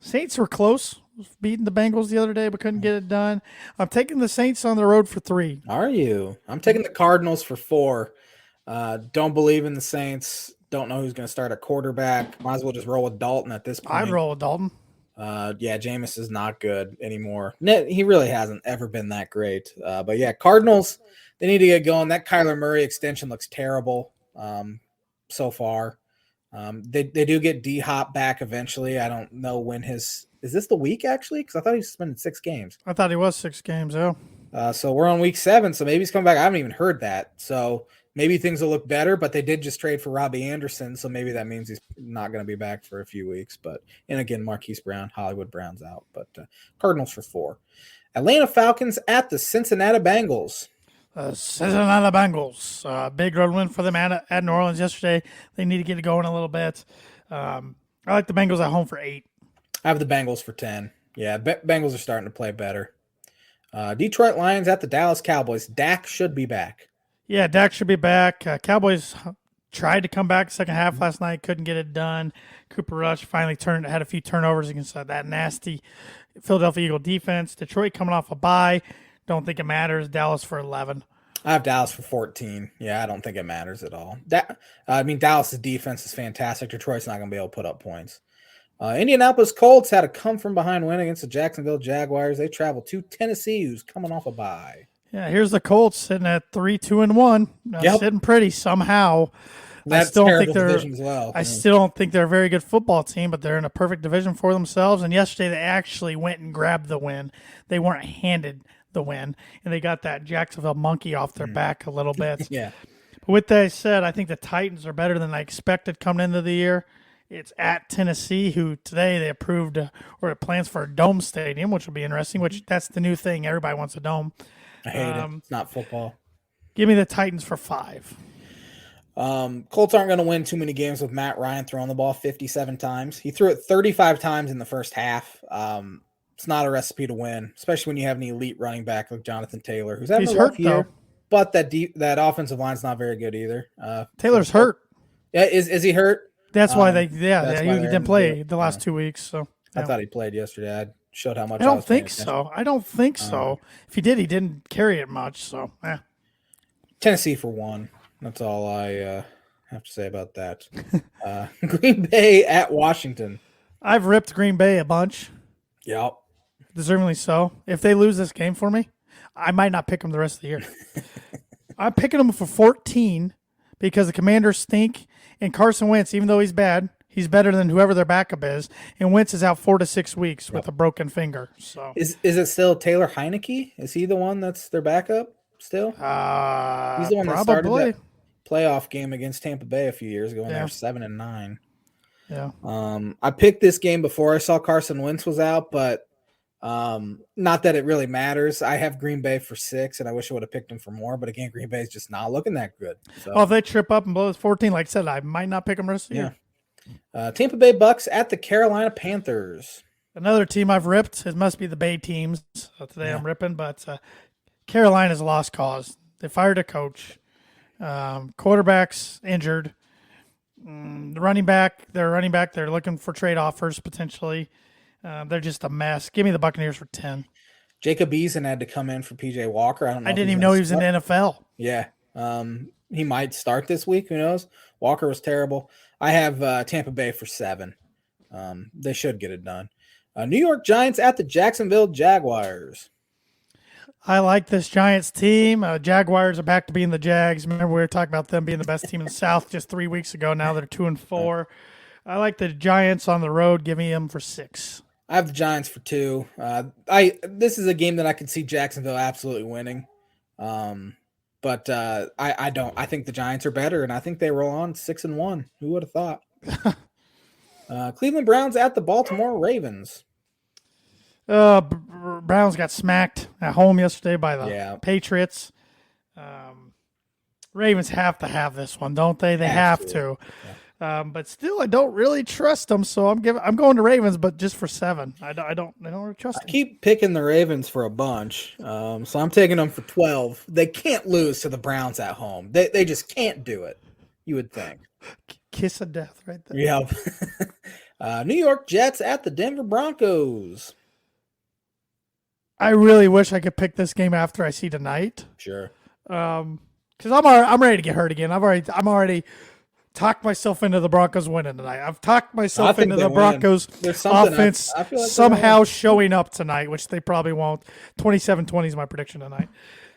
S2: Saints were close, beating the Bengals the other day, but couldn't get it done. I'm taking the Saints on the road for 3.
S1: Are you? I'm taking the Cardinals for 4. Don't believe in the Saints. Don't know who's going to start at quarterback. Might as well just roll with Dalton at this point.
S2: I'd roll with Dalton.
S1: Jameis is not good anymore. He really hasn't ever been that great. But yeah, Cardinals, they need to get going. That Kyler Murray extension looks terrible so far. They do get D-Hop back eventually. I don't know when is this the week actually? Because I thought he was suspended 6 games.
S2: I thought he was 6 games, yeah.
S1: So we're on week 7, so maybe he's coming back. I haven't even heard that. So maybe things will look better, but they did just trade for Robbie Anderson, so maybe that means he's not going to be back for a few weeks. And again, Marquise Brown, Hollywood Brown's out, but Cardinals for 4. Atlanta Falcons at the Cincinnati Bengals.
S2: Cincinnati Bengals. Big road win for them at New Orleans yesterday. They need to get it going a little bit. I like the Bengals at home for 8.
S1: I have the Bengals for 10. Yeah, Bengals are starting to play better. Detroit Lions at the Dallas Cowboys. Dak should be back.
S2: Yeah, Dak should be back. Cowboys tried to come back second half last night, couldn't get it done. Cooper Rush finally had a few turnovers against that nasty Philadelphia Eagle defense. Detroit coming off a bye. Don't think it matters. Dallas for 11.
S1: I have Dallas for 14. Yeah, I don't think it matters at all. Dallas' defense is fantastic. Detroit's not going to be able to put up points. Indianapolis Colts had a come-from-behind win against the Jacksonville Jaguars. They travel to Tennessee, who's coming off a bye.
S2: Yeah, here's the Colts sitting at 3-2-1. Sitting pretty somehow.
S1: That's terrible division as well.
S2: I still don't think they're a very good football team, but they're in a perfect division for themselves. And yesterday they actually went and grabbed the win. They weren't handed the win, and they got that Jacksonville monkey off their back a little bit.
S1: Yeah.
S2: But with that said, I think the Titans are better than I expected coming into the year. It's at Tennessee, who today they approved or plans for a dome stadium, which will be interesting, which that's the new thing. Everybody wants a dome.
S1: I hate it. It's not football.
S2: Give me the Titans for 5.
S1: Colts aren't going to win too many games with Matt Ryan throwing the ball 57 times. He threw it 35 times in the first half. It's not a recipe to win, especially when you have an elite running back like Jonathan Taylor, who's having a rough year. Though. But that offensive line's not very good either.
S2: Taylor's hurt.
S1: Yeah, is he hurt?
S2: That's why he didn't play the last 2 weeks. So
S1: I thought he played yesterday. I showed how much.
S2: I don't think so. If he did, he didn't carry it much. So
S1: Tennessee for 1. That's all I have to say about that. Green Bay at Washington.
S2: I've ripped Green Bay a bunch.
S1: Yep.
S2: Deservingly so. If they lose this game for me, I might not pick them the rest of the year. I'm picking them for 14 because the Commanders stink, and Carson Wentz, even though he's bad, he's better than whoever their backup is, and Wentz is out 4 to 6 weeks with a broken finger. So
S1: is it still Taylor Heineke? Is he the one that's their backup still? He's the one that started that playoff game against Tampa Bay a few years ago, and they were 7-9.
S2: Yeah.
S1: I picked this game before I saw Carson Wentz was out, but not that it really matters. I have Green Bay for 6, and I wish I would have picked them for more. But again, Green Bay is just not looking that good. So.
S2: Well, if they trip up and blow this 14, like I said, I might not pick them the rest of the year.
S1: Tampa Bay Bucks at the Carolina Panthers.
S2: Another team I've ripped. It must be the Bay teams. Today I'm ripping, but Carolina's a lost cause. They fired a coach. Quarterback's injured. Their running back, they're looking for trade offers potentially. They're just a mess. Give me the Buccaneers for 10.
S1: Jacob Eason had to come in for PJ Walker. I
S2: didn't even know he was in the NFL.
S1: Yeah. He might start this week. Who knows? Walker was terrible. I have Tampa Bay for 7. They should get it done. New York Giants at the Jacksonville Jaguars.
S2: I like this Giants team. Jaguars are back to being the Jags. Remember, we were talking about them being the best team in the South just 3 weeks ago. Now they're 2-4. I like the Giants on the road. Give me them for 6.
S1: I have the Giants for 2. This is a game that I could see Jacksonville absolutely winning. But I don't. I think the Giants are better, and I think they roll on 6-1. Who would have thought? Cleveland Browns at the Baltimore Ravens.
S2: Browns got smacked at home yesterday by the Patriots. Ravens have to have this one, don't they? They have to. Yeah. But still, I don't really trust them, so I'm going to Ravens, but just for 7. I don't really trust them.
S1: I keep picking the Ravens for a bunch, so I'm taking them for 12. They can't lose to the Browns at home. They just can't do it. You would think.
S2: Kiss of death, right there.
S1: Yeah. New York Jets at the Denver Broncos.
S2: I really wish I could pick this game after I see tonight.
S1: Sure.
S2: Because I'm ready to get hurt again. I'm already talked myself into the Broncos winning tonight. I've talked myself into the Broncos offense I feel like somehow showing up tonight, which they probably won't. 27-20 is my prediction tonight.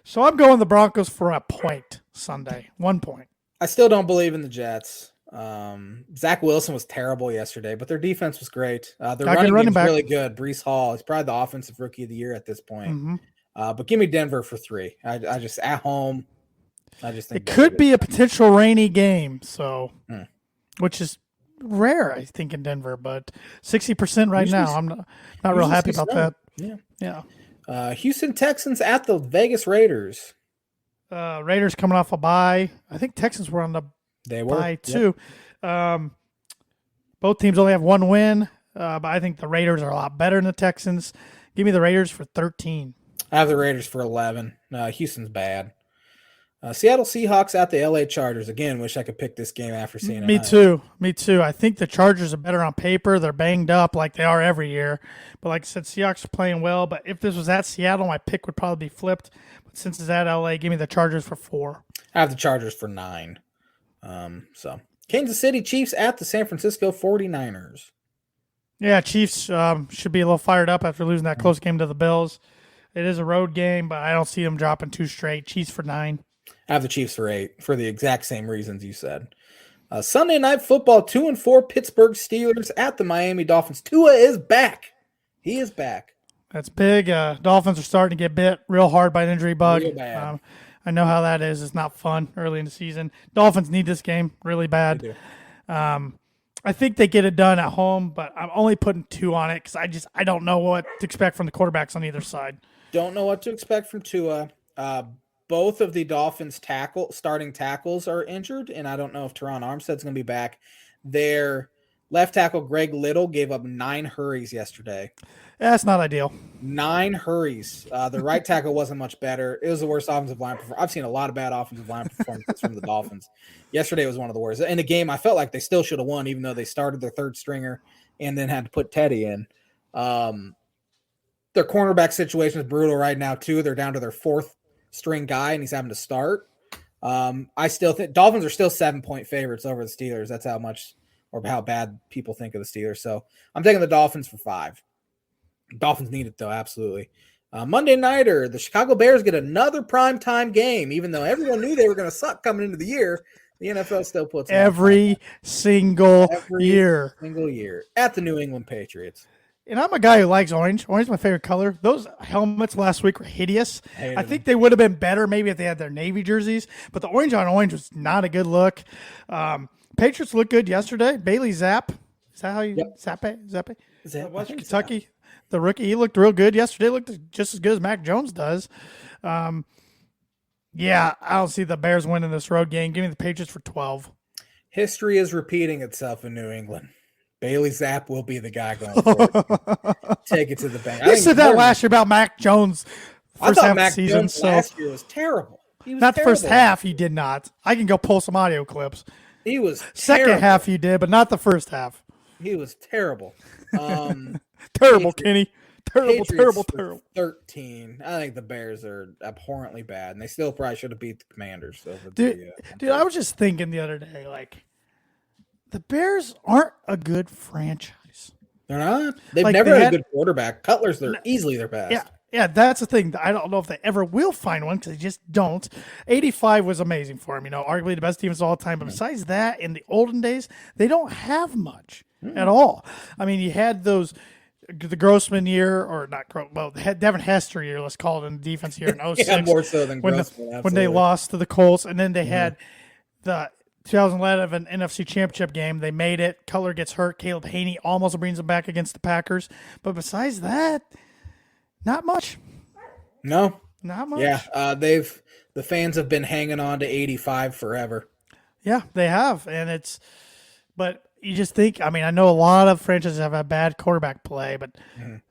S2: So I'm going the Broncos for a point Sunday. 1 point.
S1: I still don't believe in the Jets. Zach Wilson was terrible yesterday, but their defense was great. Their running game's really good. Breece Hall is probably the offensive rookie of the year at this point. But give me Denver for 3. I just at home. I just think
S2: it could be a potential rainy game, so which is rare, I think, in Denver. But 60% right now. I'm not real happy about that.
S1: Yeah. Houston Texans at the Vegas Raiders.
S2: Raiders coming off a bye. I think Texans were on the bye too. Both teams only have 1 win, but I think the Raiders are a lot better than the Texans. Give me the Raiders for 13.
S1: I have the Raiders for 11. Houston's bad. Seattle Seahawks at the LA Chargers. Again, wish I could pick this game after seeing it.
S2: Me too. I think the Chargers are better on paper. They're banged up like they are every year. But like I said, Seahawks are playing well. But if this was at Seattle, my pick would probably be flipped. But since it's at LA, give me the Chargers for 4.
S1: I have the Chargers for 9. So Kansas City Chiefs at the San Francisco 49ers.
S2: Yeah, Chiefs should be a little fired up after losing that close game to the Bills. It is a road game, but I don't see them dropping 2 straight. Chiefs for 9.
S1: I have the Chiefs for 8 for the exact same reasons you said. Sunday Night Football, 2-4 Pittsburgh Steelers at the Miami Dolphins. Tua is back. He is back.
S2: That's big. Dolphins are starting to get bit real hard by an injury bug.
S1: Real bad.
S2: I know how that is. It's not fun early in the season. Dolphins need this game really bad.
S1: They do.
S2: I think they get it done at home, but I'm only putting 2 on it because I don't know what to expect from the quarterbacks on either side.
S1: Don't know what to expect from Tua. Both of the Dolphins starting tackles are injured, and I don't know if Teron Armstead's going to be back. Their left tackle, Greg Little, gave up 9 hurries yesterday.
S2: That's not ideal.
S1: 9 hurries. The right tackle wasn't much better. It was the worst offensive line performance. I've seen a lot of bad offensive line performances from the Dolphins. Yesterday was one of the worst. In a game, I felt like they still should have won, even though they started their 3rd stringer and then had to put Teddy in. Their cornerback situation is brutal right now, too. They're down to their 4th string guy, and he's having to start. I still think Dolphins are still 7-point favorites over the Steelers. That's how much or how bad people think of the Steelers. So I'm taking the Dolphins for 5. Dolphins need it, though, absolutely. Monday nighter, the Chicago Bears get another primetime game, even though everyone knew they were going to suck coming into the year. The NFL still puts
S2: every single year
S1: at the New England Patriots.
S2: And I'm a guy who likes orange. Orange is my favorite color. Those helmets last week were hideous. I think they would have been better maybe if they had their Navy jerseys, but the orange on orange was not a good look. Patriots looked good yesterday. Bailey Zapp. Is that how you Zappe? Western Kentucky. Zapp. The rookie, he looked real good yesterday. Looked just as good as Mac Jones does. Yeah, I don't see the Bears winning this road game. Give me the Patriots for 12.
S1: History is repeating itself in New England. Bailey Zapp will be the guy going forward. Take it to the bank.
S2: You said that last year about Mac Jones.
S1: I thought Mac Jones last year was terrible.
S2: Not the first half, he did not. I can go pull some audio clips.
S1: He was
S2: second half he did, but not the first half.
S1: He was terrible.
S2: Terrible, Kenny. Terrible.
S1: 13. I think the Bears are abhorrently bad, and they still probably should have beat the Commanders.
S2: Dude, I was just thinking the other day, like, the Bears aren't a good franchise.
S1: They're not. They've never had a good quarterback. Cutler's easily their best.
S2: Yeah, that's the thing. I don't know if they ever will find one because they just don't. 85 was amazing for him. Arguably the best defense of all time. But besides that, in the olden days, they don't have much at all. I mean, you had the Grossman year, or not, Devin Hester year, let's call it, in the defense year in 06.
S1: Yeah, more so than Grossman.
S2: When they lost to the Colts. And then they had the 2011 NFC Championship game. They made it. Cutler gets hurt. Caleb Haney almost brings them back against the Packers. But besides that, not much.
S1: No.
S2: Not much.
S1: Yeah, the fans have been hanging on to 85 forever.
S2: Yeah, they have. But you just think, I know a lot of franchises have a bad quarterback play, but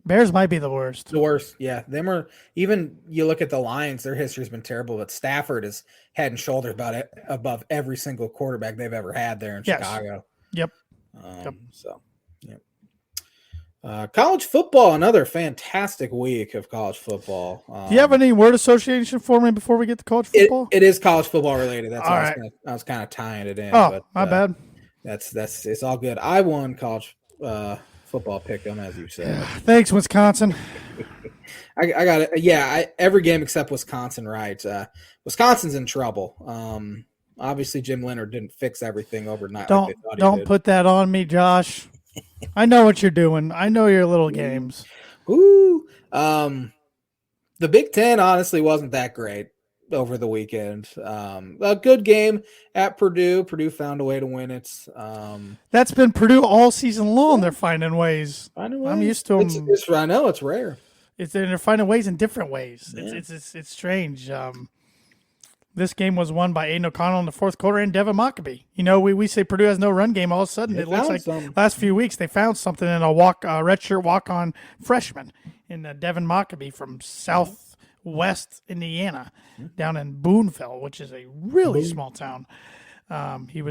S2: Bears might be the worst.
S1: The worst, yeah. Even you look at the Lions, their history's been terrible, but Stafford is head and shoulders above every single quarterback they've ever had there in Chicago.
S2: Yep.
S1: College football, another fantastic week of college football.
S2: Do you have any word association for me before we get to college football?
S1: It is college football related. That's why
S2: right.
S1: I was kind of tying it in.
S2: Oh,
S1: but,
S2: my bad.
S1: It's all good. I won college football pick'em, as you said.
S2: Thanks, Wisconsin.
S1: I got it. Yeah, every game except Wisconsin, right? Wisconsin's in trouble. Obviously, Jim Leonard didn't fix everything overnight.
S2: Don't put that on me, Josh. I know what you're doing. I know your little games.
S1: Ooh. The Big Ten honestly wasn't that great over the weekend. A good game at Purdue. Purdue found a way to win it.
S2: That's been Purdue all season long. They're finding ways. I'm used to them.
S1: I know it's rare.
S2: They're finding ways in different ways.
S1: Yeah.
S2: It's strange. This game was won by Aiden O'Connell in the fourth quarter and Devin Mockabee. We say Purdue has no run game. All of a sudden, it looks like last few weeks they found something in a redshirt walk-on freshman in Devin Mockabee from southwest Indiana down in Boonville, which is a really small town. He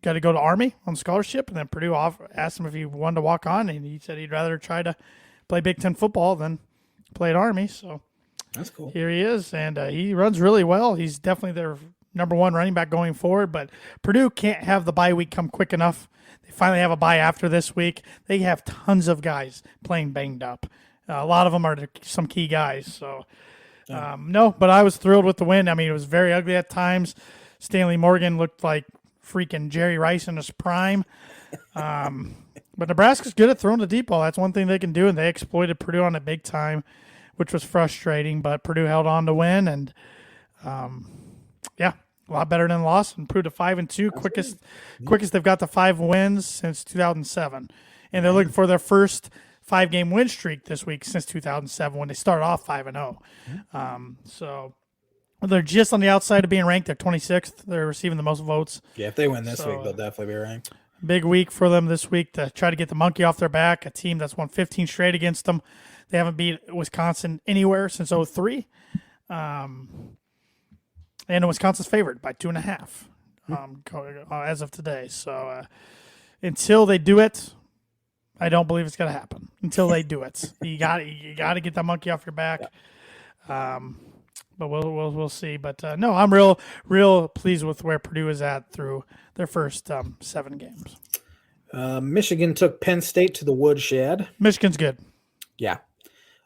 S2: got to go to Army on scholarship, and then Purdue asked him if he wanted to walk on, and he said he'd rather try to play Big Ten football than play at Army. So
S1: that's cool.
S2: Here he is, and he runs really well. He's definitely their number one running back going forward, but Purdue can't have the bye week come quick enough. They finally have a bye after this week. They have tons of guys playing banged up. A lot of them are some key guys. So, no, but I was thrilled with the win. I mean, it was very ugly at times. Stanley Morgan looked like freaking Jerry Rice in his prime. But Nebraska's good at throwing the deep ball. That's one thing they can do, and they exploited Purdue on it big time, which was frustrating. But Purdue held on to win, and a lot better than loss. And Purdue to 5-2, quickest they've got to 5 wins since 2007, and they're looking for their first 5-game win streak this week since 2007 when they started off 5-0. So they're just on the outside of being ranked. They're 26th. They're receiving the most votes.
S1: Yeah, if they win this week, they'll definitely be ranked.
S2: Big week for them this week to try to get the monkey off their back, a team that's won 15 straight against them. They haven't beat Wisconsin anywhere since 2003. And Wisconsin's favored by 2.5 as of today. So until they do it, I don't believe it's going to happen. Until they do it. You got to get that monkey off your back. But we'll see. But no, I'm real pleased with where Purdue is at through their first 7 games.
S1: Michigan took Penn State to the woodshed.
S2: Michigan's good.
S1: Yeah.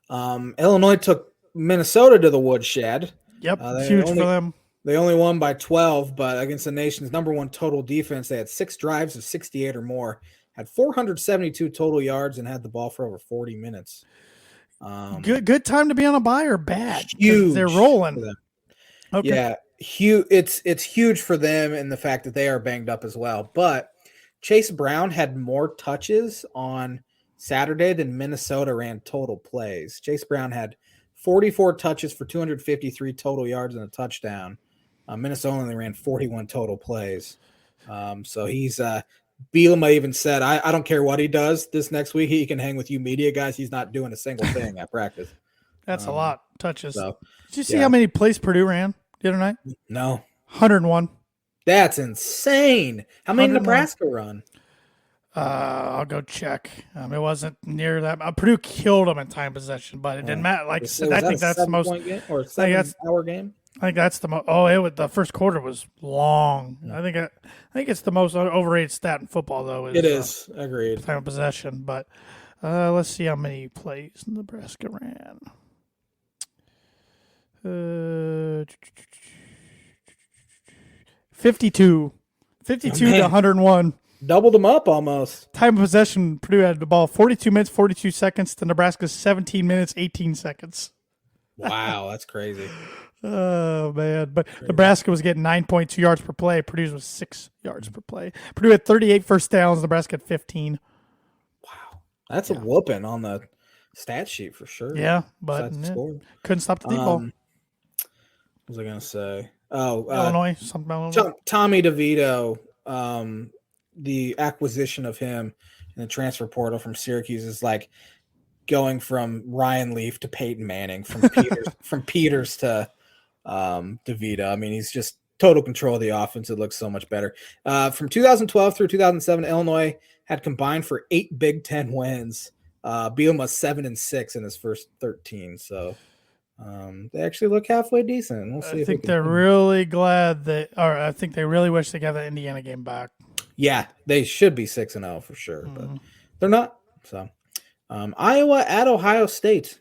S1: Illinois took Minnesota to the woodshed.
S2: Yep, huge for them.
S1: They only won by 12, but against the nation's number one total defense, they had 6 drives of 68 or more, had 472 total yards, and had the ball for over 40 minutes.
S2: Good time to be on a bye or bad?
S1: Huge.
S2: They're rolling.
S1: Okay. Yeah, huge. It's huge for them in the fact that they are banged up as well. But Chase Brown had more touches on Saturday than Minnesota ran total plays. Chase Brown had 44 touches for 253 total yards and a touchdown. Minnesota only ran 41 total plays. So he's Bielema even said, I don't care what he does this next week. He can hang with you media guys. He's not doing a single thing at practice.
S2: That's a lot of touches.
S1: So,
S2: did you see how many plays Purdue ran the other night?
S1: No.
S2: 101.
S1: That's insane. How many Nebraska run?
S2: I'll go check. It wasn't near that. Purdue killed them in time possession, but it didn't matter. Like I think that's the most
S1: game or 7-hour game.
S2: I think that's the most. The first quarter was long. I think it's the most overrated stat in football, though.
S1: It is. Agreed.
S2: Time of possession, but let's see how many plays Nebraska ran. 52 to 101.
S1: Doubled them up almost.
S2: Time of possession, Purdue had the ball 42 minutes, 42 seconds to Nebraska's 17 minutes, 18 seconds.
S1: Wow, that's crazy.
S2: Oh, man. But crazy. Nebraska was getting 9.2 yards per play. Purdue was 6 yards per play. Purdue had 38 first downs. Nebraska had 15.
S1: Wow. That's a whooping on the stat sheet for sure.
S2: Yeah, but couldn't stop the deep ball.
S1: What was I going to say?
S2: Illinois. Something about Illinois.
S1: Tommy DeVito, the acquisition of him in the transfer portal from Syracuse is like going from Ryan Leaf to Peyton Manning, from Peters to DeVito. I mean, he's just total control of the offense. It looks so much better. From 2012 through 2007, Illinois had combined for 8 Big Ten wins. Bielema 7-6 in his first 13. So they actually look halfway decent. We'll see.
S2: I think they're really glad I think they really wish they got the Indiana game back.
S1: Yeah, they should be 6-0 for sure, but they're not. So Iowa at Ohio State.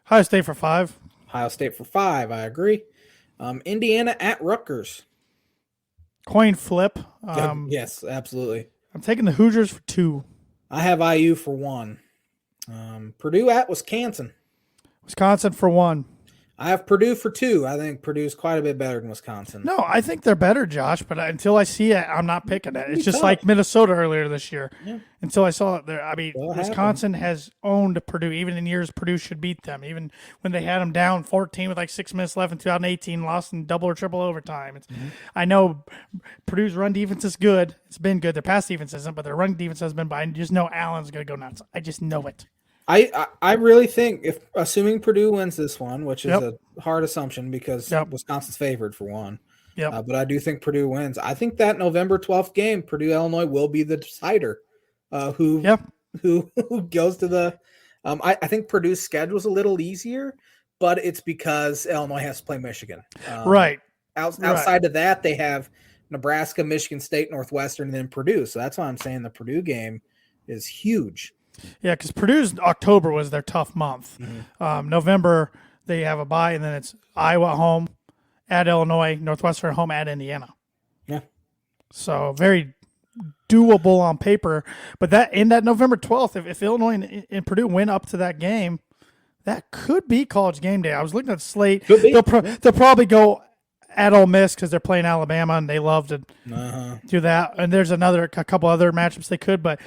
S2: Ohio State for 5.
S1: Ohio State for 5. I agree. Indiana at Rutgers.
S2: Coin flip.
S1: Yes, absolutely.
S2: I'm taking the Hoosiers for 2.
S1: I have IU for 1. Purdue at Wisconsin.
S2: Wisconsin for 1.
S1: I have Purdue for 2. I think Purdue's quite a bit better than Wisconsin.
S2: No, I think they're better, Josh, but until I see it, I'm not picking it. It's just
S1: tough.
S2: like Minnesota earlier this year.
S1: Yeah.
S2: Until I saw it there. I mean,
S1: Well,
S2: Wisconsin has owned Purdue, even in years Purdue should beat them. Even when they had them down 14 with like 6 minutes left in 2018, lost in double or triple overtime. I know Purdue's run defense is good. It's been good. Their pass defense isn't, but their run defense has been. But I just know Allen's going to go nuts. I just know it.
S1: I really think, if assuming Purdue wins this one, which is a hard assumption because Wisconsin's favored for 1. But I do think Purdue wins. I think that November 12th game, Purdue-Illinois, will be the decider. Who goes to the I think Purdue's schedule is a little easier, but it's because Illinois has to play Michigan.
S2: Right.
S1: Outside of that, they have Nebraska, Michigan State, Northwestern, and then Purdue. So that's why I'm saying the Purdue game is huge.
S2: Yeah, because Purdue's October was their tough month. November, they have a bye, and then it's Iowa at home, at Illinois, Northwestern at home, at Indiana.
S1: Yeah.
S2: So very doable on paper. But that November 12th, if Illinois and Purdue win up to that game, that could be College game day. I was looking at the slate. They'll probably go at Ole Miss because they're playing Alabama, and they love to do that. And there's a couple other matchups they could, but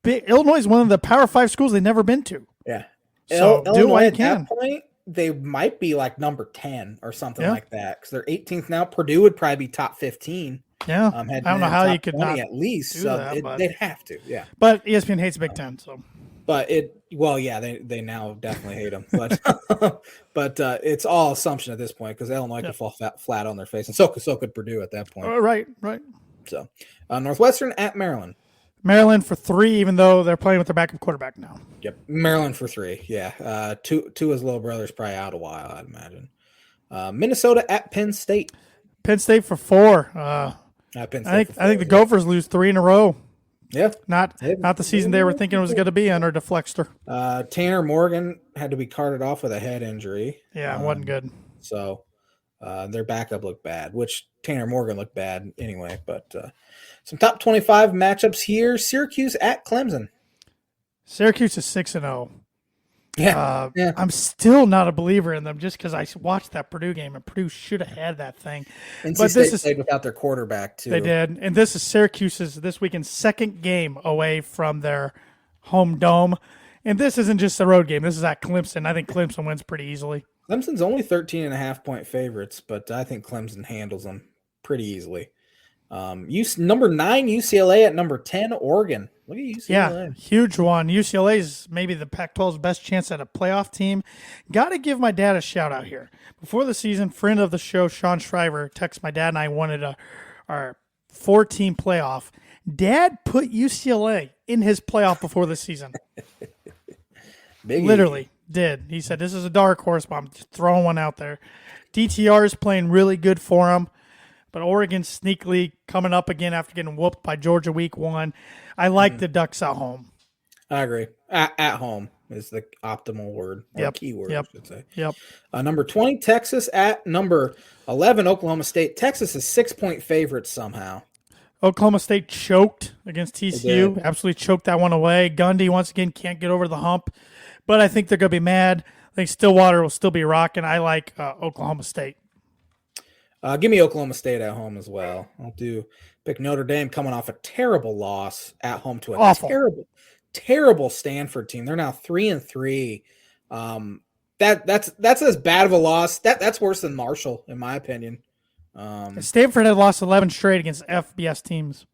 S2: Illinois is one of the Power 5 schools they've never been to.
S1: Yeah.
S2: So
S1: Illinois,
S2: do what you
S1: at
S2: can.
S1: that point, they might be like number 10 or something like that because they're 18th now. Purdue would probably be top 15.
S2: Yeah. I don't know how you could not
S1: at least.
S2: do
S1: So
S2: that,
S1: they'd have to. Yeah.
S2: But ESPN hates Big Ten, so.
S1: But they now definitely hate them. But it's all assumption at this point because Illinois could fall flat on their face, and so could Purdue at that point.
S2: Right.
S1: So Northwestern at Maryland.
S2: Maryland for 3, even though they're playing with their backup quarterback now.
S1: Yep, Maryland for 3. Yeah, Tua's little brother's probably out a while, I'd imagine. Minnesota at Penn State.
S2: Penn State for 4.
S1: Penn State
S2: I think the Gophers lose 3 in a row.
S1: Yeah,
S2: not the season they were thinking it was going to be under DeFlexter.
S1: Tanner Morgan had to be carted off with a head injury.
S2: Yeah, it wasn't good.
S1: So their backup looked bad, which Tanner Morgan looked bad anyway. But some top 25 matchups here. Syracuse at Clemson.
S2: Syracuse is 6-0.
S1: Yeah.
S2: I'm still not a believer in them just because I watched that Purdue game, and Purdue should have had that thing.
S1: NC State played without their quarterback, too.
S2: They did. And this is Syracuse's this weekend's second game away from their home dome. And this isn't just a road game. This is at Clemson. I think Clemson wins pretty easily.
S1: Clemson's only 13.5-point favorites, but I think Clemson handles them pretty easily. Number 9, UCLA at number 10, Oregon. Look at UCLA.
S2: Yeah, huge one. UCLA is maybe the Pac-12's best chance at a playoff team. Got to give my dad a shout out here. Before the season, friend of the show, Sean Shriver, texted my dad and I wanted our 4-team playoff. Dad put UCLA in his playoff before the season. Literally did. He said, this is a dark horse, but I'm just throwing one out there. DTR is playing really good for him. But Oregon sneakily coming up again after getting whooped by Georgia week 1. I like the Ducks at home.
S1: I agree. At home is the optimal word or keyword, I should say.
S2: Yep.
S1: Number 20, Texas at number 11, Oklahoma State. Texas is 6-point favorites somehow.
S2: Oklahoma State choked against TCU. Absolutely choked that one away. Gundy, once again, can't get over the hump. But I think they're going to be mad. I think Stillwater will still be rocking. I like Oklahoma State.
S1: Give me Oklahoma State at home as well. I'll pick Notre Dame coming off a terrible loss at home to a terrible Stanford team. They're now 3-3. That's as bad of a loss. That's worse than Marshall, in my opinion.
S2: Stanford had lost 11 straight against FBS teams.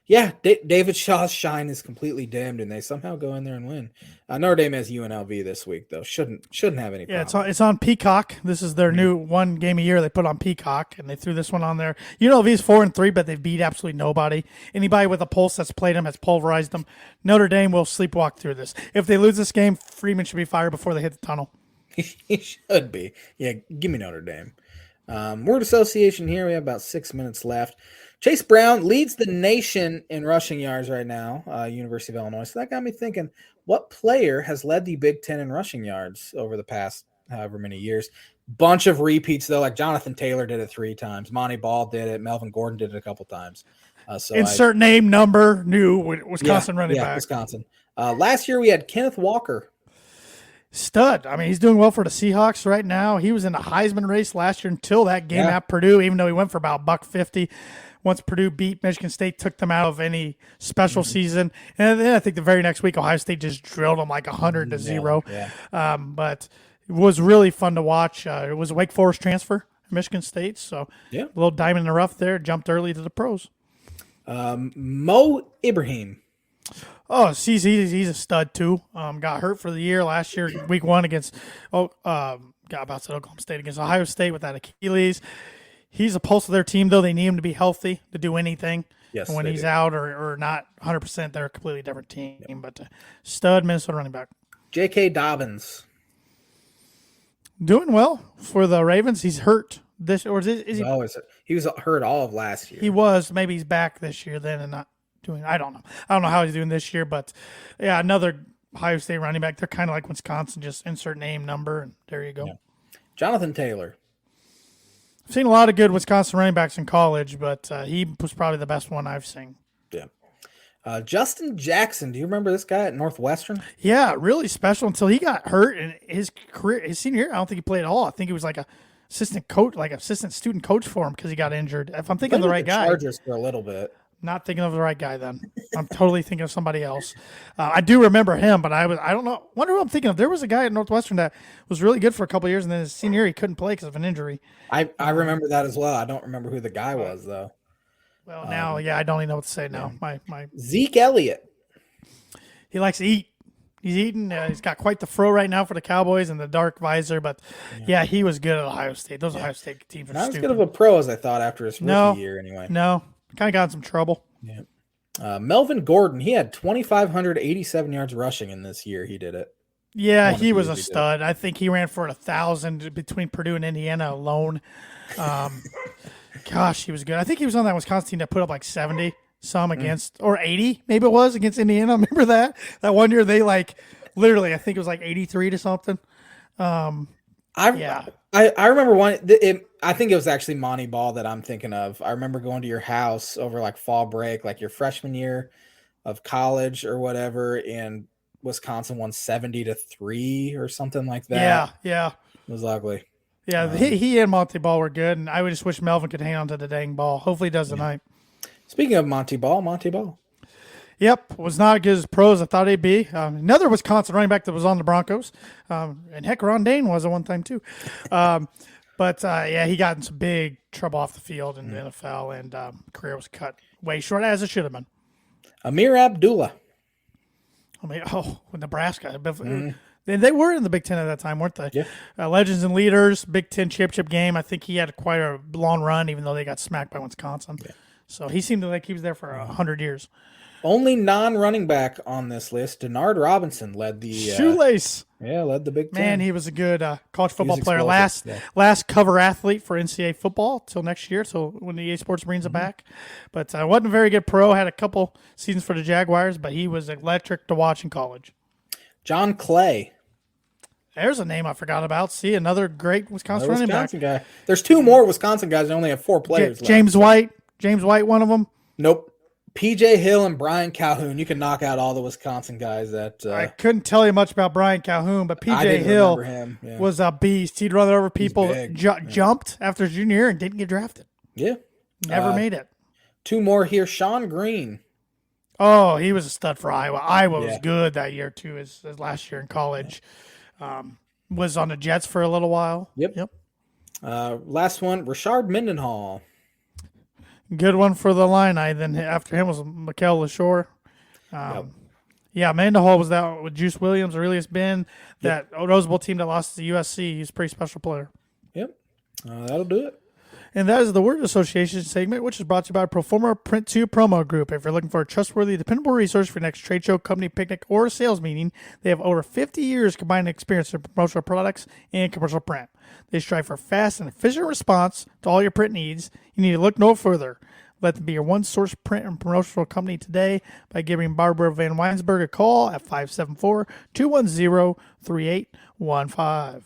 S1: Yeah, David Shaw's shine is completely dimmed, and they somehow go in there and win. Notre Dame has UNLV this week, though. Shouldn't have any problem.
S2: Yeah, it's on Peacock. This is their new one game a year they put on Peacock, and they threw this one on there. UNLV is 4-3, but they've beat absolutely nobody. Anybody with a pulse that's played them has pulverized them. Notre Dame will sleepwalk through this. If they lose this game, Freeman should be fired before they hit the tunnel.
S1: He should be. Yeah, give me Notre Dame. Word association here. We have about 6 minutes left. Chase Brown leads the nation in rushing yards right now, University of Illinois. So that got me thinking, what player has led the Big Ten in rushing yards over the past however many years? Bunch of repeats, though, like Jonathan Taylor did it 3 times. Monty Ball did it. Melvin Gordon did it a couple times.
S2: Insert name, number, new Wisconsin running back.
S1: Wisconsin. Last year we had Kenneth Walker.
S2: Stud. I mean, he's doing well for the Seahawks right now. He was in the Heisman race last year until that game at Purdue, even though he went for about $150. Once Purdue beat Michigan State, took them out of any special season. And then I think the very next week, Ohio State just drilled them like 100-0.
S1: Yeah.
S2: But it was really fun to watch. It was a Wake Forest transfer, Michigan State. So a little diamond in the rough there. Jumped early to the pros.
S1: Mo Ibrahim.
S2: Oh, he's a stud too. Got hurt for the year last year, week 1 against Oklahoma State against Ohio State with that Achilles. He's a pulse of their team, though. They need him to be healthy to do anything.
S1: Yes,
S2: and when he's out or not 100%, they're a completely different team. Yep. But stud Minnesota running back.
S1: J.K. Dobbins.
S2: Doing well for the Ravens. He's hurt this, or is he?
S1: He was hurt all of last year.
S2: He was. Maybe he's back this year then and not doing. I don't know. I don't know how he's doing this year, but yeah, another Ohio State running back. They're kind of like Wisconsin, just insert name, number, and there you go.
S1: Yeah. Jonathan Taylor.
S2: I've seen a lot of good Wisconsin running backs in college, but he was probably the best one I've seen.
S1: Yeah. Justin Jackson. Do you remember this guy at Northwestern?
S2: Yeah, really special until he got hurt in his career. His senior year, I don't think he played at all. I think he was like a assistant coach, like assistant student coach for him because he got injured. If I'm thinking of the right guy.
S1: Chargers for a little bit.
S2: Not thinking of the right guy then. I'm totally thinking of somebody else. I do remember him, but I don't know. Wonder who I'm thinking of. There was a guy at Northwestern that was really good for a couple of years, and then his senior year he couldn't play because of an injury.
S1: I remember that as well. I don't remember who the guy was though.
S2: Well, now, I don't even know what to say now. My
S1: Zeke Elliott.
S2: He likes to eat. He's eating. He's got quite the fro right now for the Cowboys and the dark visor. But yeah, he was good at Ohio State. Those Ohio State teams are
S1: not
S2: stupid.
S1: as good of a pro as I thought after his rookie year. Anyway,
S2: no, kind of got in some trouble.
S1: Yeah. Melvin Gordon. He had 2,587 yards rushing in this year. He did it.
S2: Yeah, he was a stud. I think he ran for 1,000 between Purdue and Indiana alone. Gosh, he was good. I think he was on that Wisconsin team that put up like 70 some against, or 80 maybe it was against Indiana. Remember that? That one year they literally, I think it was like 83 to something.
S1: I remember one. I think it was actually Monty Ball that I'm thinking of. I remember going to your house over like fall break, like your freshman year of college or whatever, and Wisconsin won 70-3 or something like that.
S2: Yeah.
S1: It was ugly.
S2: Yeah, he and Monty Ball were good, and I would just wish Melvin could hang on to the dang ball. Hopefully he does tonight.
S1: Speaking of Monty Ball.
S2: Yep, was not as good as pros I thought he'd be. Another Wisconsin running back that was on the Broncos, and heck, Ron Dane was at one time too. But he got in some big trouble off the field in the NFL, and career was cut way short, as it should have been.
S1: Amir Abdullah.
S2: I mean, Nebraska. They were in the Big Ten at that time, weren't they?
S1: Yeah.
S2: Legends and leaders, Big Ten championship game. I think he had quite a long run, even though they got smacked by Wisconsin. Yeah. So he seemed like he was there for 100 years.
S1: Only non-running back on this list, Denard Robinson led the
S2: shoelace.
S1: Led the Big Ten.
S2: Man, he was a good college football player. Last cover athlete for NCAA football till next year, till when the EA Sports brings it back. But wasn't a very good pro. Had a couple seasons for the Jaguars, but he was electric to watch in college.
S1: John Clay.
S2: There's a name I forgot about. See, another great Wisconsin running back.
S1: Guy. There's two more Wisconsin guys. They only have 4 players left.
S2: James White, one of them.
S1: Nope. PJ Hill and Brian Calhoun. You can knock out all the Wisconsin guys. I
S2: couldn't tell you much about Brian Calhoun, but PJ Hill was a beast. He'd run over people, jumped after his junior year, and didn't get drafted.
S1: Yeah.
S2: Never made it. 2
S1: more here. Sean Green.
S2: Oh, he was a stud for Iowa. Iowa was good that year, too, his last year in college. Was on the Jets for a little while.
S1: Yep. Last one, Rashard Mendenhall.
S2: Good one for the Illini. Then after him was Mikael LaShore. Mendenhall was that with Juice Williams, Aurelius Ben, that Rose Bowl team that lost to USC. He's a pretty special player.
S1: Yep. That'll do it.
S2: And that is the Word Association segment, which is brought to you by Proforma Print 2 Promo Group. If you're looking for a trustworthy, dependable resource for your next trade show, company picnic, or sales meeting, they have over 50 years combined experience in promotional products and commercial print. They strive for fast and efficient response to all your print needs. You need to look no further. Let them be your one-source print and promotional company today by giving Barbara Van Weinsberg a call at 574-210-3815.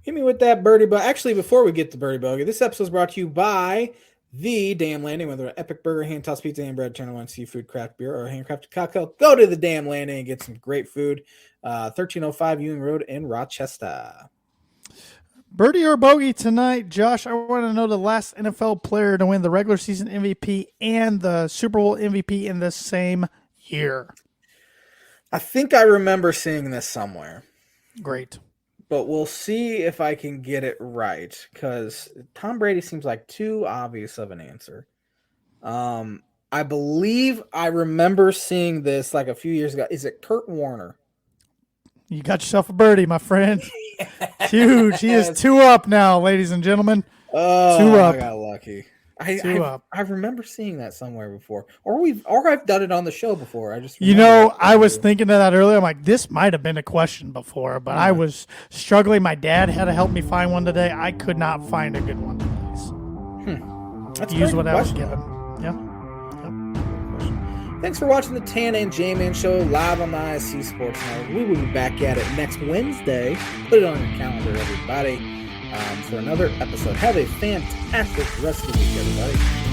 S2: Hit
S1: me with that birdie bogey. Actually, before we get to birdie bogey, this episode is brought to you by The Damn Landing, whether an epic burger, hand tossed pizza, and bread, channel one seafood, craft beer, or a handcrafted cocktail, go to the Damn Landing and get some great food. 1305 Ewing Road in Rochester.
S2: Birdie or Bogey tonight, Josh? I want to know the last NFL player to win the regular season MVP and the Super Bowl MVP in the same year.
S1: I think I remember seeing this somewhere.
S2: Great.
S1: But we'll see if I can get it right, because Tom Brady seems like too obvious of an answer. I believe I remember seeing this like a few years ago. Is it Kurt Warner?
S2: You got yourself a birdie, my friend. Huge. He is 2 up now, ladies and gentlemen.
S1: Oh,
S2: 2 up.
S1: I got lucky.
S2: 2 up.
S1: I remember seeing that somewhere before, or I've done it on the show before.
S2: I was thinking of that earlier. I'm like, this might have been a question before, but I was struggling. My dad had to help me find one today. I could not find a good one today.
S1: That's
S2: use what I was given. Yeah.
S1: Thanks for watching the Tan and J-Man Show live on the ISC Sports Network. We will be back at it next Wednesday. Put it on your calendar, everybody, for another episode. Have a fantastic rest of the week, everybody.